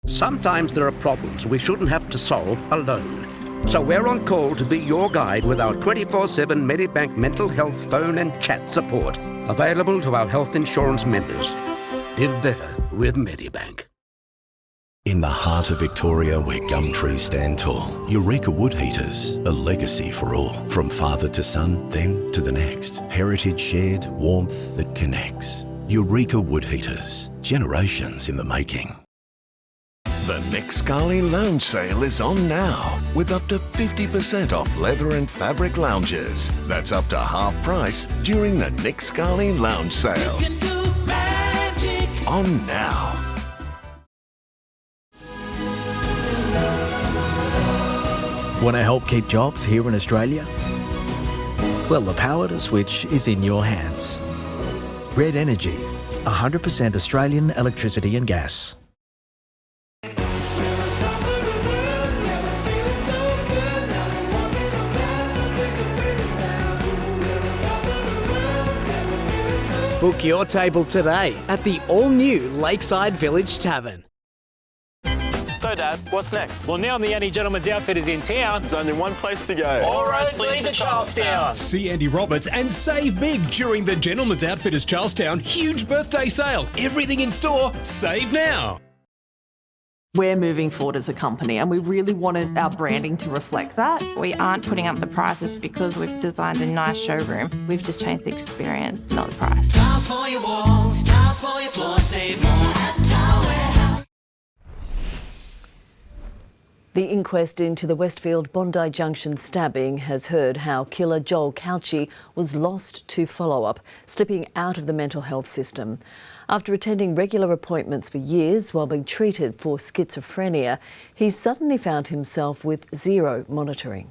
Sometimes there are problems we shouldn't have to solve alone. So we're on call to be your guide with our 24/7 Medibank mental health phone and chat support. Available to our health insurance members. Live better with Medibank. In the heart of Victoria, where gum trees stand tall, Eureka Wood Heaters, a legacy for all. From father to son, then to the next. Heritage shared, warmth that connects. Eureka Wood Heaters, generations in the making. The Nick Scully Lounge Sale is on now, with up to 50% off leather and fabric lounges. That's up to half price during the Nick Scully Lounge Sale. You can do magic. On now. Want to help keep jobs here in Australia? Well, the power to switch is in your hands. Red Energy, 100% Australian electricity and gas. Book your table today at the all-new Lakeside Village Tavern. So, Dad, what's next? Well, now the Andy Gentleman's Outfit is in town. There's only one place to go. All roads lead to Charlestown. See Andy Roberts and save big during the Gentleman's Outfitters Charlestown huge birthday sale. Everything in store, save now. We're moving forward as a company and we really wanted our branding to reflect that. We aren't putting up the prices because we've designed a nice showroom. We've just changed the experience, not the price. Tiles for your walls, tiles for your floor, save more at Tile Warehouse. The inquest into the Westfield Bondi Junction stabbing has heard how killer Joel Cauchi was lost to follow-up, slipping out of the mental health system. After attending regular appointments for years while being treated for schizophrenia, he suddenly found himself with zero monitoring.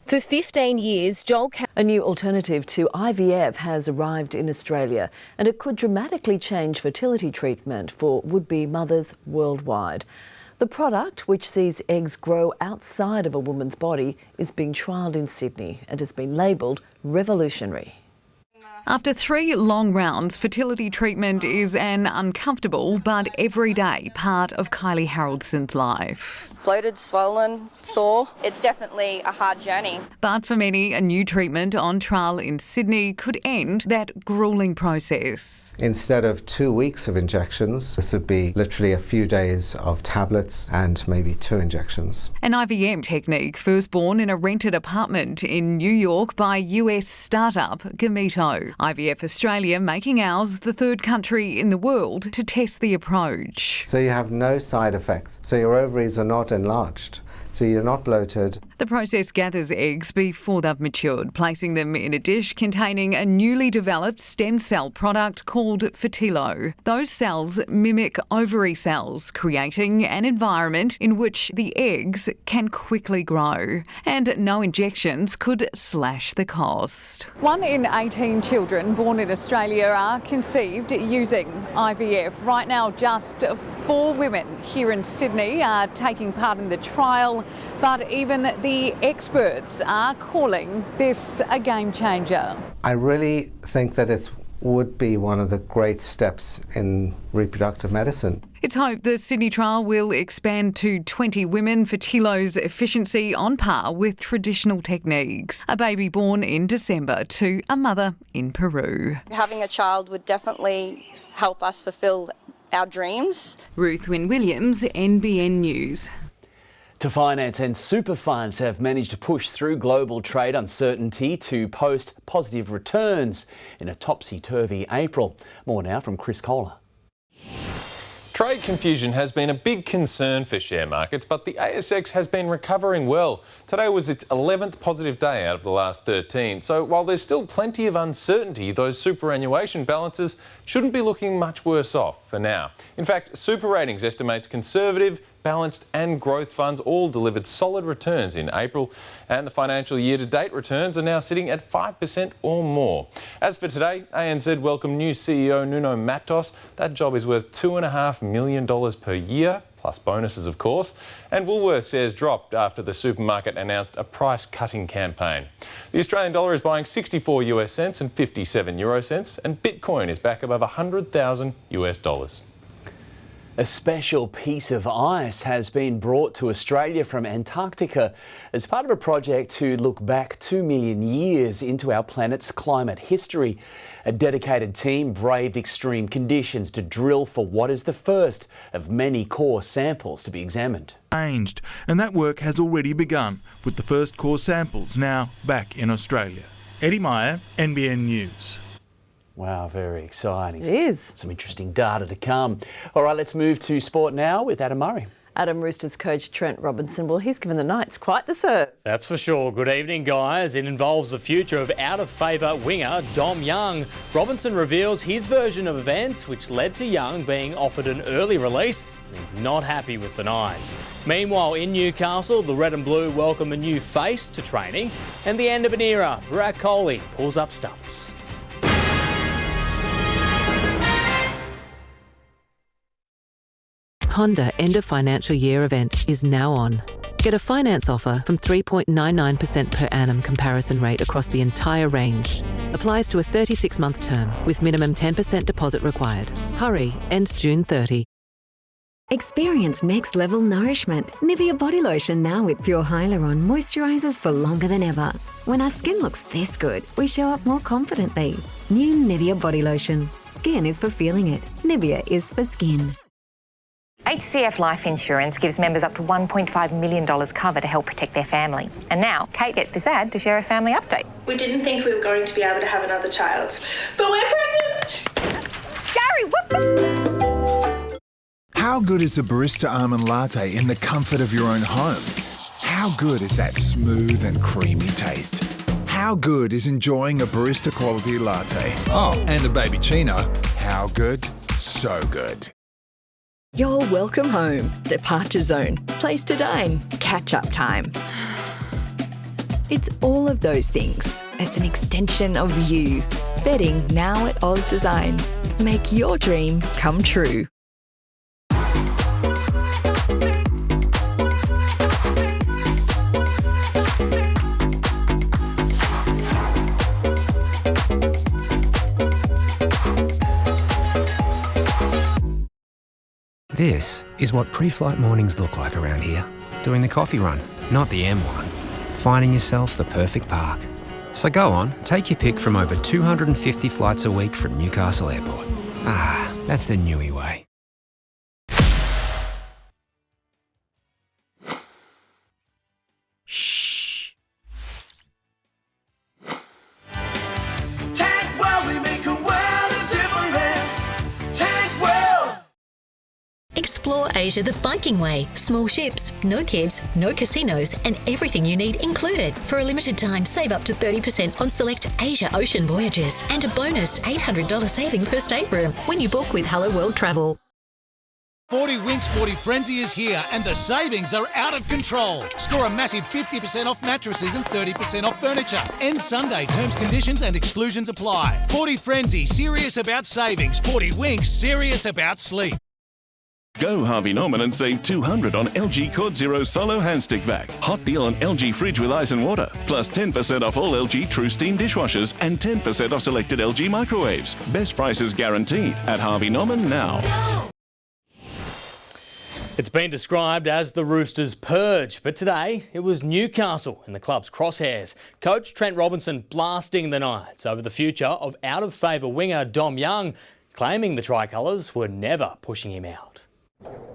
For 15 years, A new alternative to IVF has arrived in Australia, and it could dramatically change fertility treatment for would-be mothers worldwide. The product, which sees eggs grow outside of a woman's body, is being trialled in Sydney and has been labelled revolutionary. After 3 long rounds, fertility treatment is an uncomfortable but everyday part of Kylie Haraldson's life. Bloated, swollen, sore. It's definitely a hard journey. But for many, a new treatment on trial in Sydney could end that gruelling process. Instead of 2 weeks of injections, this would be literally a few days of tablets and maybe 2 injections. An IVF technique first born in a rented apartment in New York by US startup Gamito. IVF Australia making ours the 3rd country in the world to test the approach. So you have no side effects. So your ovaries are not enlarged. so you're not bloated. The process gathers eggs before they've matured, placing them in a dish containing a newly developed stem cell product called Fertilo. Those cells mimic ovary cells, creating an environment in which the eggs can quickly grow. And no injections could slash the cost. 1 in 18 children born in Australia are conceived using IVF. Right now, just 4 women here in Sydney are taking part in the trial, but even the experts are calling this a game changer. I really think that it would be one of the great steps in reproductive medicine. It's hoped the Sydney trial will expand to 20 women, Fertilo's efficiency on par with traditional techniques. A baby born in December to a mother in Peru. Having a child would definitely help us fulfil our dreams. Ruth Wynne-Williams, NBN News. To finance and super funds have managed to push through global trade uncertainty to post positive returns in a topsy-turvy April. More now from Chris Kohler. Trade confusion has been a big concern for share markets, but the ASX has been recovering well. Today was its 11th positive day out of the last 13. So while there's still plenty of uncertainty, those superannuation balances shouldn't be looking much worse off for now. In fact, Super Ratings estimates conservative, balanced and growth funds all delivered solid returns in April, and the financial year-to-date returns are now sitting at 5% or more. As for today, ANZ welcomed new CEO Nuno Matos. That job is worth $2.5 million per year, plus bonuses of course, and Woolworths shares dropped after the supermarket announced a price-cutting campaign. The Australian dollar is buying 64 US cents and 57 euro cents, and Bitcoin is back above $100,000. A special piece of ice has been brought to Australia from Antarctica as part of a project to look back 2 million years into our planet's climate history. A dedicated team braved extreme conditions to drill for what is the first of many core samples to be examined. And that work has already begun, with the first core samples now back in Australia. Eddie Meyer, NBN News. Wow, very exciting. It is. Some interesting data to come. All right, let's move to sport now with Adam Murray. Adam, Roosters coach Trent Robinson, well, he's given the Knights quite the serve. That's for sure. Good evening, guys. It involves the future of out-of-favour winger Dom Young. Robinson reveals his version of events, which led to Young being offered an early release, and he's not happy with the Knights. Meanwhile, in Newcastle, the Red and Blue welcome a new face to training, and the end of an era. Virat Kohli pulls up stumps. Honda end of financial year event is now on. Get a finance offer from 3.99% per annum comparison rate across the entire range. Applies to a 36-month term with minimum 10% deposit required. Hurry, end June 30. Experience next-level nourishment. Nivea body lotion now with pure hyaluron moisturizes for longer than ever. When our skin looks this good, we show up more confidently. New Nivea body lotion. Skin is for feeling it. Nivea is for skin. HCF Life Insurance gives members up to $1.5 million cover to help protect their family. And now, Kate gets this ad to share a family update. We didn't think we were going to be able to have another child, but we're pregnant! Gary, what the... How good is a barista almond latte in the comfort of your own home? How good is that smooth and creamy taste? How good is enjoying a barista quality latte? Oh, and a baby chino. How good? So good. You're welcome home. Departure zone. Place to dine. Catch-up time. It's all of those things. It's an extension of you. Bedding now at Oz Design. Make your dream come true. This is what pre-flight mornings look like around here. Doing the coffee run, not the M1. Finding yourself the perfect park. So go on, take your pick from over 250 flights a week from Newcastle Airport. Ah, that's the Newy way. Shh. Tank well, we make a world of difference. Tank well. Explore Asia the Viking way. Small ships, no kids, no casinos, and everything you need included. For a limited time, save up to 30% on select Asia ocean voyages and a bonus $800 saving per stateroom when you book with Hello World Travel. 40 Winks 40 Frenzy is here and the savings are out of control. Score a massive 50% off mattresses and 30% off furniture. End Sunday. Terms, conditions and exclusions apply. 40 Frenzy, serious about savings. 40 Winks, serious about sleep. Go Harvey Norman and save $200 on LG Cord Zero Solo Handstick Vac. Hot deal on LG Fridge with ice and water. Plus 10% off all LG True Steam dishwashers and 10% off selected LG microwaves. Best prices guaranteed at Harvey Norman now. It's been described as the Roosters' purge, but today it was Newcastle in the club's crosshairs. Coach Trent Robinson blasting the Knights over the future of out-of-favour winger Dom Young, claiming the Tricolours were never pushing him out.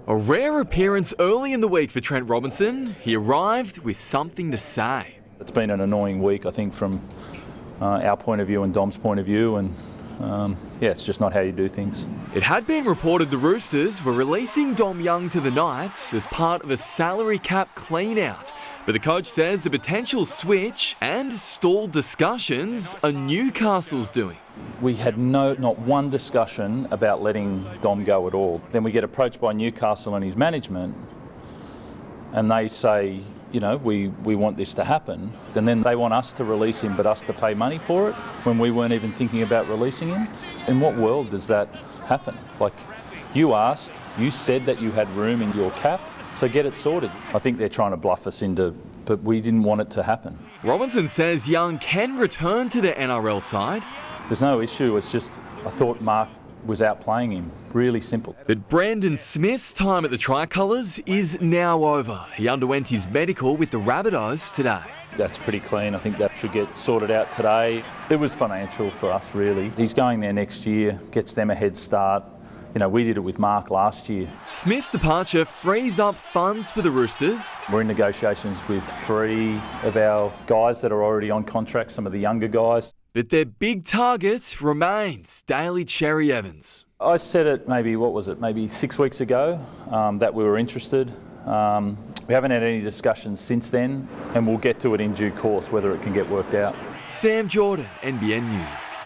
A rare appearance early in the week for Trent Robinson. He arrived with something to say. It's been an annoying week, I think, from our point of view and Dom's point of view, and yeah, it's just not how you do things. It had been reported the Roosters were releasing Dom Young to the Knights as part of a salary cap clean-out. But the coach says the potential switch and stalled discussions are Newcastle's doing. We had not one discussion about letting Dom go at all. Then we get approached by Newcastle and his management, and they say, you know, we want this to happen. And then they want us to release him, but us to pay money for it when we weren't even thinking about releasing him. In what world does that happen? Like, you asked, you said that you had room in your cap, so get it sorted. I think they're trying to bluff us into, but we didn't want it to happen. Robinson says Young can return to the NRL side. There's no issue, it's just, I thought Mark was outplaying him. Really simple. But Brandon Smith's time at the Tricolours is now over. He underwent his medical with the Rabbitohs today. That's pretty clean. I think that should get sorted out today. It was financial for us, really. He's going there next year, gets them a head start. You know, we did it with Mark last year. Smith's departure frees up funds for the Roosters. We're in negotiations with 3 of our guys that are already on contract, some of the younger guys. But their big target remains Daly Cherry Evans. I said it maybe 6 weeks ago that we were interested. We haven't had any discussions since then, and we'll get to it in due course, whether it can get worked out. Sam Jordan, NBN News.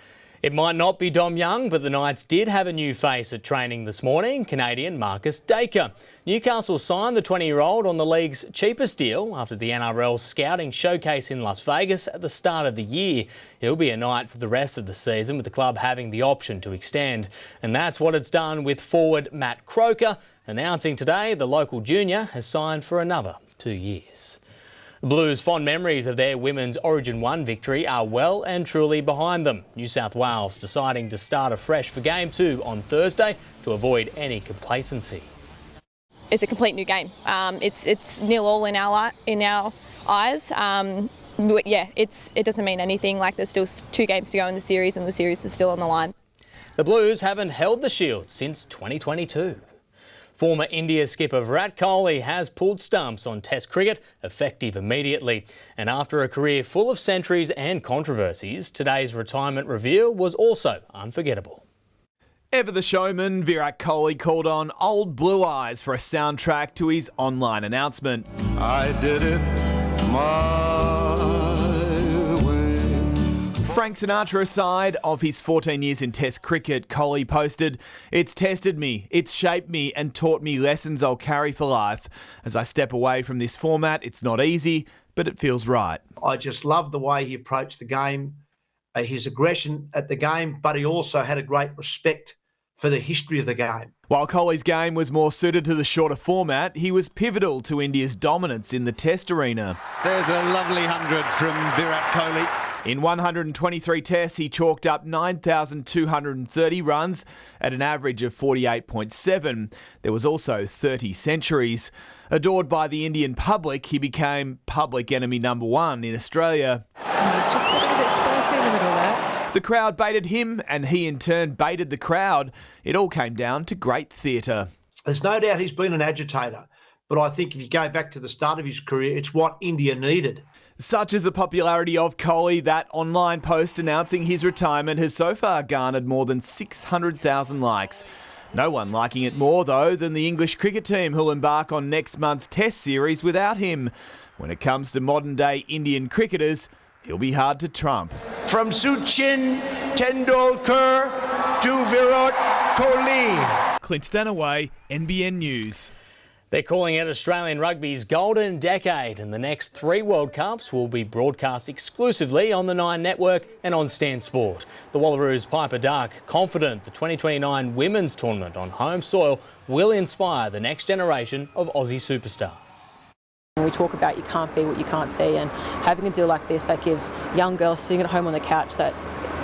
It might not be Dom Young, but the Knights did have a new face at training this morning, Canadian Marcus Dacre. Newcastle signed the 20-year-old on the league's cheapest deal after the NRL's scouting showcase in Las Vegas at the start of the year. He'll be a Knight for the rest of the season, with the club having the option to extend. And that's what it's done with forward Matt Croker, announcing today the local junior has signed for another 2 years. The Blues' fond memories of their Women's Origin 1 victory are well and truly behind them. New South Wales deciding to start afresh for Game 2 on Thursday to avoid any complacency. It's a complete new game. It's 0-0 in our eyes. Yeah, it doesn't mean anything. Like, there's still 2 games to go in the series, and the series is still on the line. The Blues haven't held the Shield since 2022. Former India skipper Virat Kohli has pulled stumps on Test cricket, effective immediately. And after a career full of centuries and controversies, today's retirement reveal was also unforgettable. Ever the showman, Virat Kohli called on Old Blue Eyes for a soundtrack to his online announcement. I did it my way. Frank Sinatra aside, of his 14 years in Test cricket, Kohli posted, "It's tested me, it's shaped me and taught me lessons I'll carry for life. As I step away from this format, it's not easy, but it feels right." I just loved the way he approached the game, his aggression at the game, but he also had a great respect for the history of the game. While Kohli's game was more suited to the shorter format, he was pivotal to India's dominance in the Test arena. There's a lovely 100 from Virat Kohli. In 123 tests, he chalked up 9,230 runs at an average of 48.7. There was also 30 centuries. Adored by the Indian public, he became public enemy number 1 in Australia. He's just getting a bit spicy in the middle there. The crowd baited him, and he in turn baited the crowd. It all came down to great theatre. There's no doubt he's been an agitator, but I think if you go back to the start of his career, it's what India needed. Such is the popularity of Kohli, that online post announcing his retirement has so far garnered more than 600,000 likes. No one liking it more, though, than the English cricket team, who'll embark on next month's Test series without him. When it comes to modern-day Indian cricketers, he'll be hard to trump. From Sachin Tendulkar to Virat Kohli. Clint Stanaway, NBN News. They're calling it Australian rugby's golden decade, and the next 3 World Cups will be broadcast exclusively on the 9 network and on Stan Sport. The Wallaroos Piper Duck confident the 2029 women's tournament on home soil will inspire the next generation of Aussie superstars. We talk about you can't be what you can't see, and having a deal like this that gives young girls sitting at home on the couch, that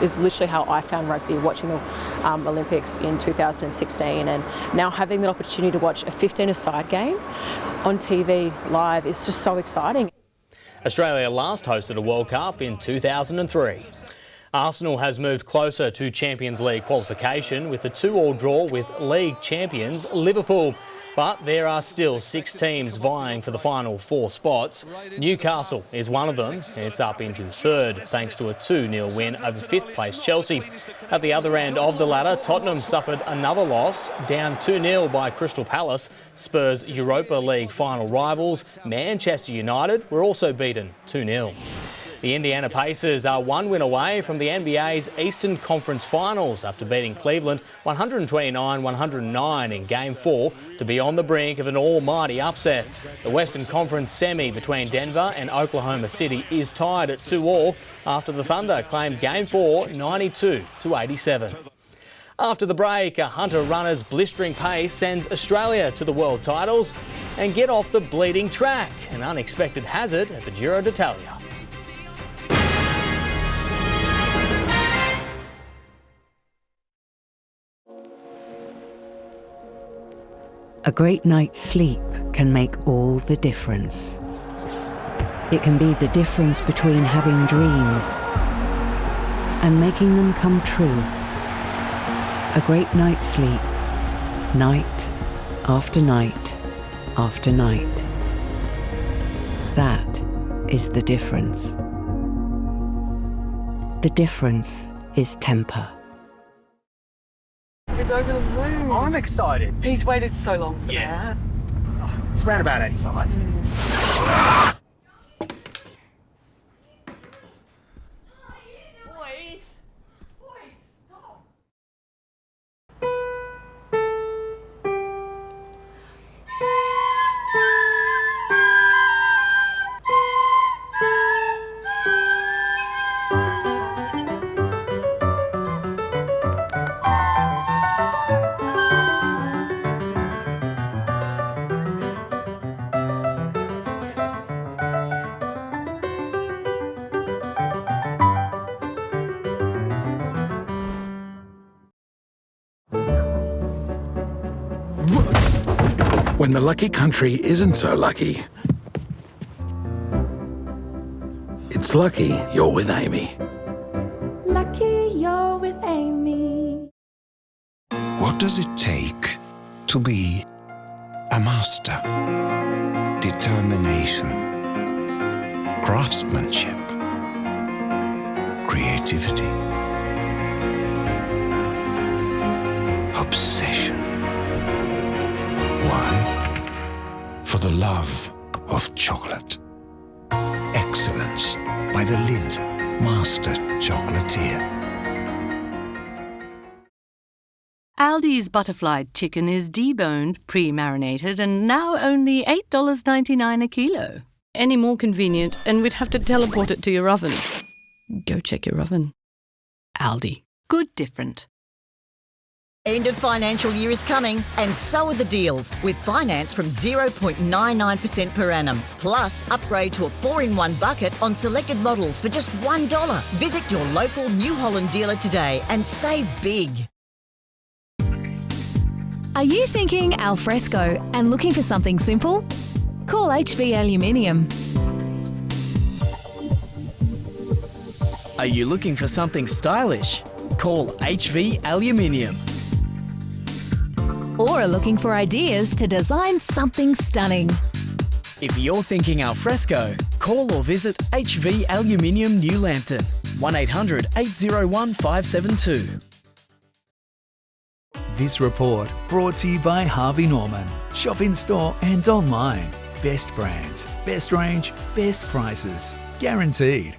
is literally how I found rugby, watching the Olympics in 2016, and now having the opportunity to watch a 15-a-side game on TV live is just so exciting. Australia last hosted a World Cup in 2003. Arsenal has moved closer to Champions League qualification with the 2-2 draw with league champions Liverpool. But there are still 6 teams vying for the final 4 spots. Newcastle is one of them. It's up into 3rd thanks to a 2-0 win over 5th place Chelsea. At the other end of the ladder, Tottenham suffered another loss, down 2-0 by Crystal Palace. Spurs' Europa League final rivals, Manchester United, were also beaten 2-0. The Indiana Pacers are 1 win away from the NBA's Eastern Conference Finals after beating Cleveland 129-109 in Game 4 to be on the brink of an almighty upset. The Western Conference semi between Denver and Oklahoma City is tied at 2-2 after the Thunder claimed Game 4 92-87. After the break, a Hunter runner's blistering pace sends Australia to the world titles and get off the bleeding track. An unexpected hazard at the Giro d'Italia. A great night's sleep can make all the difference. It can be the difference between having dreams and making them come true. A great night's sleep, night after night after night. That is the difference. The difference is temper. He's over the moon. I'm excited. He's waited so long for that. It's around about 85. When the lucky country isn't so lucky. It's lucky you're with Amy. Lucky you're with Amy. What does it take to be a master? Determination, craftsmanship, creativity, obsession. Why? For the love of chocolate. Excellence by the Lindt Master Chocolatier. Aldi's butterfly chicken is deboned, pre-marinated, and now only $8.99 a kilo. Any more convenient, and we'd have to teleport it to your oven. Go check your oven. Aldi. Good different. End of financial year is coming, and so are the deals, with finance from 0.99% per annum. Plus, upgrade to a 4-in-1 bucket on selected models for just $1. Visit your local New Holland dealer today and save big. Are you thinking al fresco and looking for something simple? Call HV Aluminium. Are you looking for something stylish? Call HV Aluminium. Or are looking for ideas to design something stunning? If you're thinking al fresco, call or visit HV Aluminium New Lambton, 1800 801 572. This report brought to you by Harvey Norman. Shop in store and online. Best brands, best range, best prices. Guaranteed.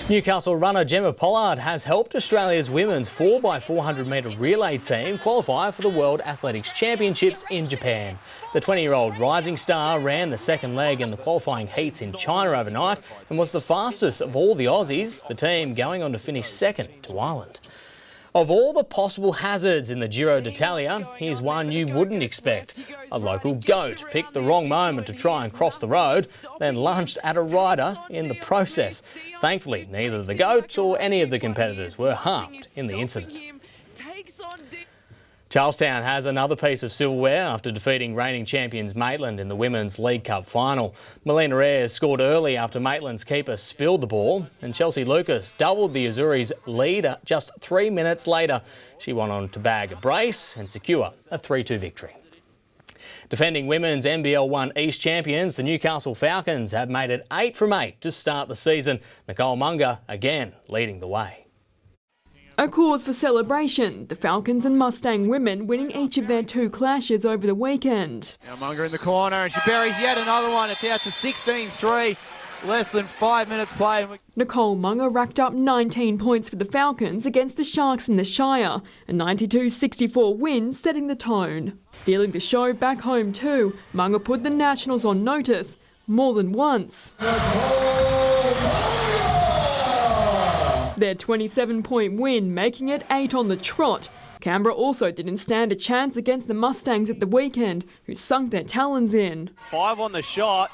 Newcastle runner Gemma Pollard has helped Australia's women's 4x400 metre relay team qualify for the World Athletics Championships in Japan. The 20-year-old rising star ran the second leg in the qualifying heats in China overnight and was the fastest of all the Aussies, the team going on to finish second to Ireland. Of all the possible hazards in the Giro d'Italia, here's one you wouldn't expect. A local goat picked the wrong moment to try and cross the road, then lunged at a rider in the process. Thankfully, neither the goat or any of the competitors were harmed in the incident. Charlestown has another piece of silverware after defeating reigning champions Maitland in the Women's League Cup final. Melina Ayres scored early after Maitland's keeper spilled the ball, and Chelsea Lucas doubled the Azuris' lead just 3 minutes later. She went on to bag a brace and secure a 3-2 victory. Defending women's NBL 1 East champions, the Newcastle Falcons have made it 8 from 8 to start the season. Nicole Munger again leading the way. A cause for celebration, the Falcons and Mustang women winning each of their 2 clashes over the weekend. Now Munger in the corner and she buries yet another one. It's out to 16-3, less than 5 minutes play. Nicole Munger racked up 19 points for the Falcons against the Sharks in the Shire, a 92-64 win setting the tone. Stealing the show back home too, Munger put the Nationals on notice more than once. Their 27-point win, making it 8 on the trot. Canberra also didn't stand a chance against the Mustangs at the weekend, who sunk their talons in. 5 on the shot,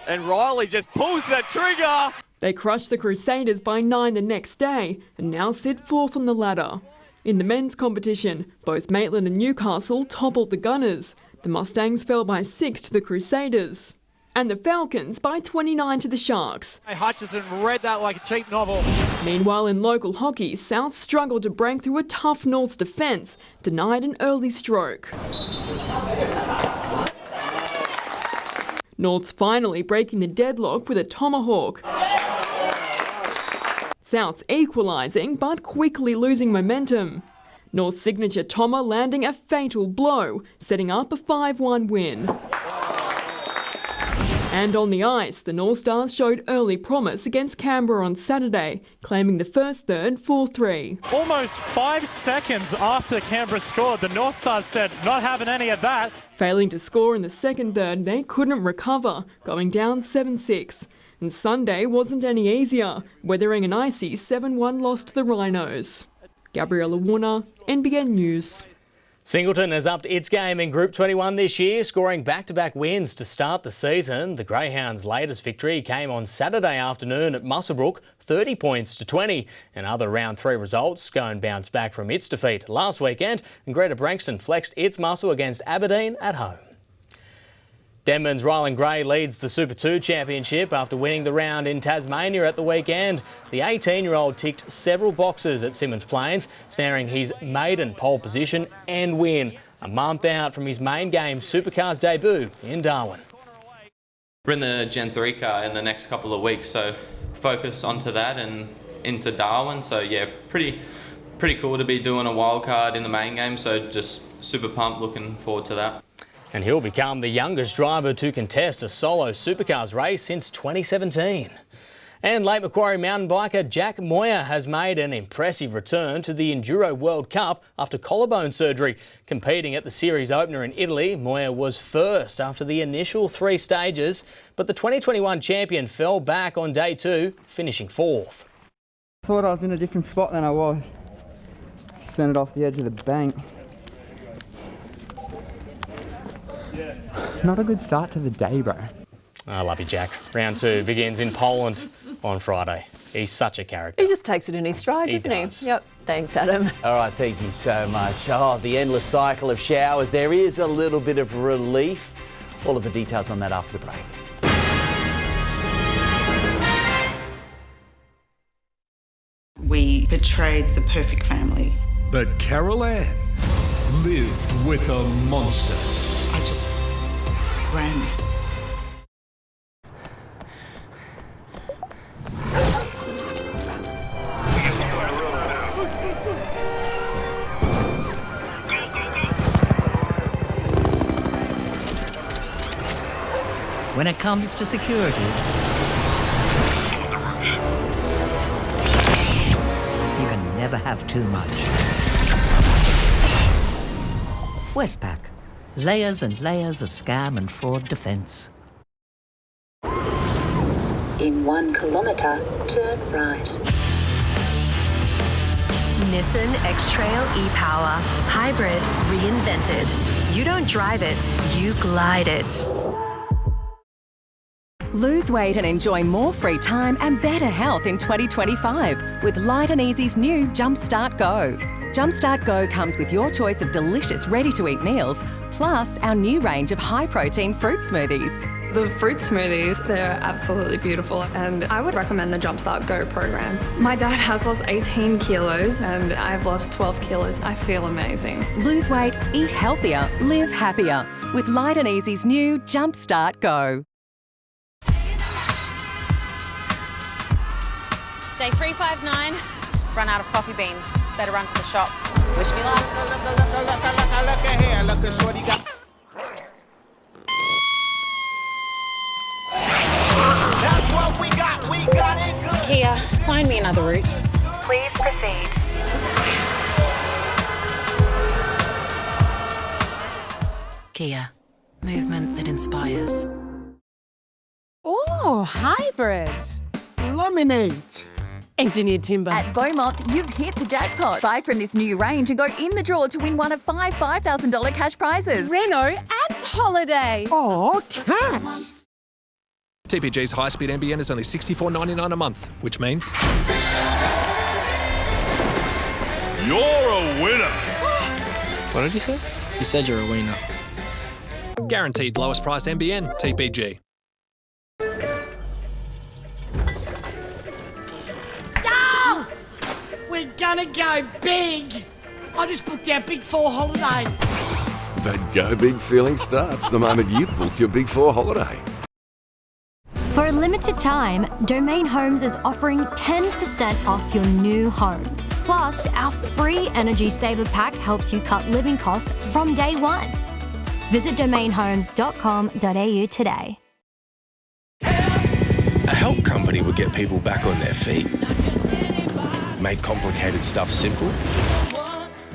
and Riley just pulls the trigger. They crushed the Crusaders by 9 the next day, and now sit 4th on the ladder. In the men's competition, both Maitland and Newcastle toppled the Gunners. The Mustangs fell by 6 to the Crusaders. And the Falcons by 29 to the Sharks. Hutchison read that like a cheap novel. Meanwhile, in local hockey, South struggled to break through a tough North's defence, denied an early stroke. North's finally breaking the deadlock with a tomahawk. South's equalising, but quickly losing momentum. North's signature Toma landing a fatal blow, setting up a 5-1 win. And on the ice, the North Stars showed early promise against Canberra on Saturday, claiming the first third 4-3. Almost 5 seconds after Canberra scored, the North Stars said, not having any of that. Failing to score in the second third, they couldn't recover, going down 7-6. And Sunday wasn't any easier, weathering an icy 7-1 loss to the Rhinos. Gabriella Warner, NBN News. Singleton has upped its game in Group 21 this year, scoring back-to-back wins to start the season. The Greyhounds' latest victory came on Saturday afternoon at Muswellbrook, 30 points to 20. And other round 3 results go and bounce back from its defeat last weekend, and Greta Branxton flexed its muscle against Aberdeen at home. Denman's Ryland Gray leads the Super 2 Championship after winning the round in Tasmania at the weekend. The 18-year-old ticked several boxes at Symmons Plains, snaring his maiden pole position and win, a month out from his main game Supercars debut in Darwin. We're in the Gen 3 car in the next couple of weeks, so focus onto that and into Darwin. So yeah, pretty cool to be doing a wild card in the main game, so just super pumped, looking forward to that. And he'll become the youngest driver to contest a solo supercars race since 2017. And Lake Macquarie mountain biker Jack Moyer has made an impressive return to the Enduro World Cup after collarbone surgery. Competing at the series opener in Italy, Moyer was first after the initial 3 stages, but the 2021 champion fell back on day 2, finishing 4th. Thought I was in a different spot than I was. Sent it off the edge of the bank. Not a good start to the day, bro. I love you, Jack. Round 2 begins in Poland on Friday. He's such a character. He just takes it in his stride, doesn't he? Yep. Thanks, Adam. All right, thank you so much. Oh, the endless cycle of showers. There is a little bit of relief. All of the details on that after the break. We betrayed the perfect family. But Carol Ann lived with a monster. I just ran. when it comes to security, you can never have too much. Westpac. Layers and layers of scam and fraud defence. In 1 kilometre, turn right. Nissan X-Trail e-Power. Hybrid reinvented. You don't drive it, you glide it. Lose weight and enjoy more free time and better health in 2025 with Light and Easy's new Jumpstart Go. Jumpstart Go comes with your choice of delicious ready-to-eat meals, plus our new range of high-protein fruit smoothies. The fruit smoothies, they're absolutely beautiful, and I would recommend the Jumpstart Go program. My dad has lost 18 kilos and I've lost 12 kilos. I feel amazing. Lose weight, eat healthier, live happier with Light and Easy's new Jumpstart Go. Day 359, run out of coffee beans. Better run to the shop. Wish me luck. That's what we got it good. Kia, find me another route. Please proceed. Kia, movement that inspires. Oh, hybrid. Laminate. Engineered timber. At Beaumont, you've hit the jackpot. Buy from this new range and go in the draw to win one of five $5,000 cash prizes. Renault and holiday. Oh, cash. TPG's high-speed NBN is only $64.99 a month, which means... You're a winner! What did you say? He said you're a winner. Guaranteed lowest price NBN, TPG. Oh! We're gonna go big! I just booked our Big 4 holiday. That go big feeling starts the moment you book your Big 4 holiday. For a limited time, Domain Homes is offering 10% off your new home. Plus, our free Energy Saver Pack helps you cut living costs from day one. Visit domainhomes.com.au today. A help company would get people back on their feet, make complicated stuff simple,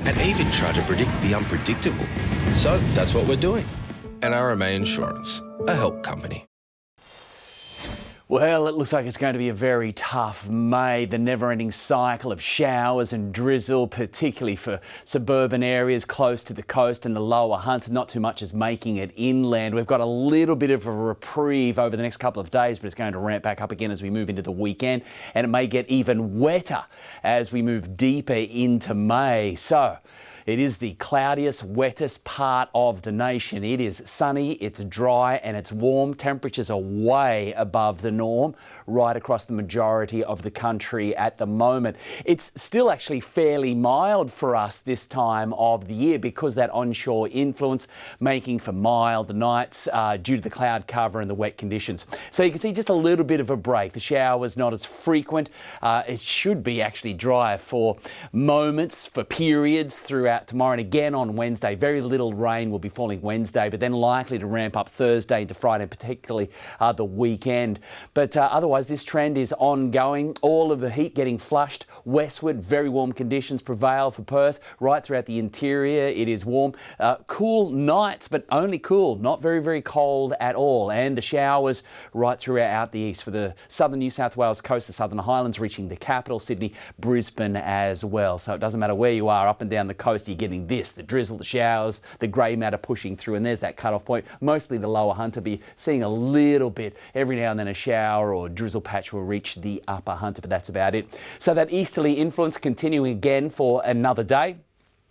and even try to predict the unpredictable. So that's what we're doing. NRMA Insurance, a help company. Well, it looks like it's going to be a very tough May. The never-ending cycle of showers and drizzle, particularly for suburban areas close to the coast and the lower Hunter. Not too much is making it inland. We've got a little bit of a reprieve over the next couple of days, but it's going to ramp back up again as we move into the weekend. And it may get even wetter as we move deeper into May. So it is the cloudiest, wettest part of the nation. It is sunny, it's dry and it's warm. Temperatures are way above the norm right across the majority of the country at the moment. It's still actually fairly mild for us this time of the year because that onshore influence making for mild nights due to the cloud cover and the wet conditions. So you can see just a little bit of a break. The showers not as frequent. It should be actually dry for moments, for periods throughout tomorrow and again on Wednesday. Very little rain will be falling Wednesday, but then likely to ramp up Thursday into Friday, and particularly the weekend. But otherwise, this trend is ongoing. All of the heat getting flushed westward. Very warm conditions prevail for Perth right throughout the interior. It is warm. Cool nights, but only cool. Not very, very cold at all. And the showers right throughout the east for the southern New South Wales coast, the Southern Highlands, reaching the capital, Sydney, Brisbane as well. So it doesn't matter where you are up and down the coast, you're getting this, the drizzle, the showers, the grey matter pushing through, and there's that cut-off point. Mostly the lower Hunter, be seeing a little bit every now and then a shower or drizzle patch will reach the upper Hunter, but that's about it. So that easterly influence continuing again for another day.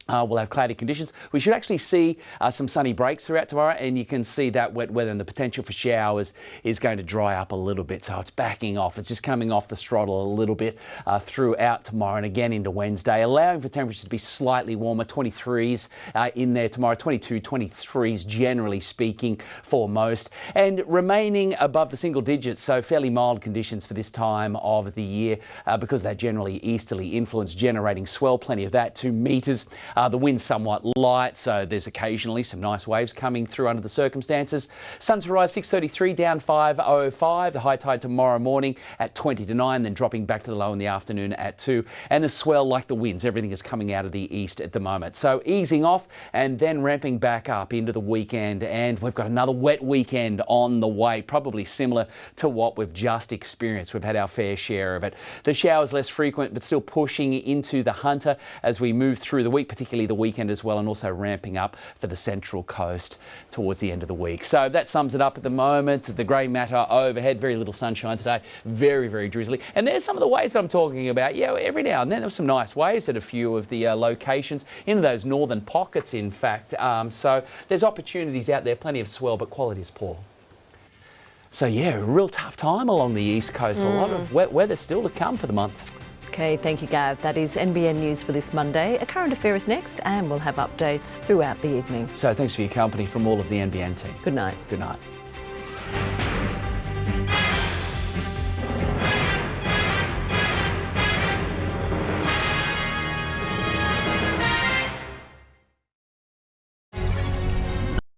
We'll have cloudy conditions. We should actually see some sunny breaks throughout tomorrow, and you can see that wet weather and the potential for showers is going to dry up a little bit. So it's backing off. It's just coming off the throttle a little bit throughout tomorrow and again into Wednesday, allowing for temperatures to be slightly warmer, 23s in there tomorrow, 22, 23s generally speaking for most, and remaining above the single digits. So fairly mild conditions for this time of the year because that generally easterly influence generating swell, plenty of that, 2 metres. The wind's somewhat light, so there's occasionally some nice waves coming through under the circumstances. Sun to rise 6:33, down 5:05. The high tide tomorrow morning at 20 to 9, then dropping back to the low in the afternoon at 2. And the swell, like the winds, everything is coming out of the east at the moment. So easing off and then ramping back up into the weekend. And we've got another wet weekend on the way, probably similar to what we've just experienced. We've had our fair share of it. The showers less frequent, but still pushing into the Hunter as we move through the week, particularly the weekend as well, and also ramping up for the Central Coast towards the end of the week. So that sums it up at the moment. The grey matter overhead, very little sunshine today, very, very drizzly. And there's some of the waves I'm talking about. Yeah, every now and then there were some nice waves at a few of the locations, into those northern pockets, in fact. So there's opportunities out there, plenty of swell, but quality is poor. So yeah, a real tough time along the east coast. A lot of wet weather still to come for the month. Okay, thank you, Gav. That is NBN News for this Monday. A Current Affair is next, and we'll have updates throughout the evening. So thanks for your company from all of the NBN team. Good night. Good night.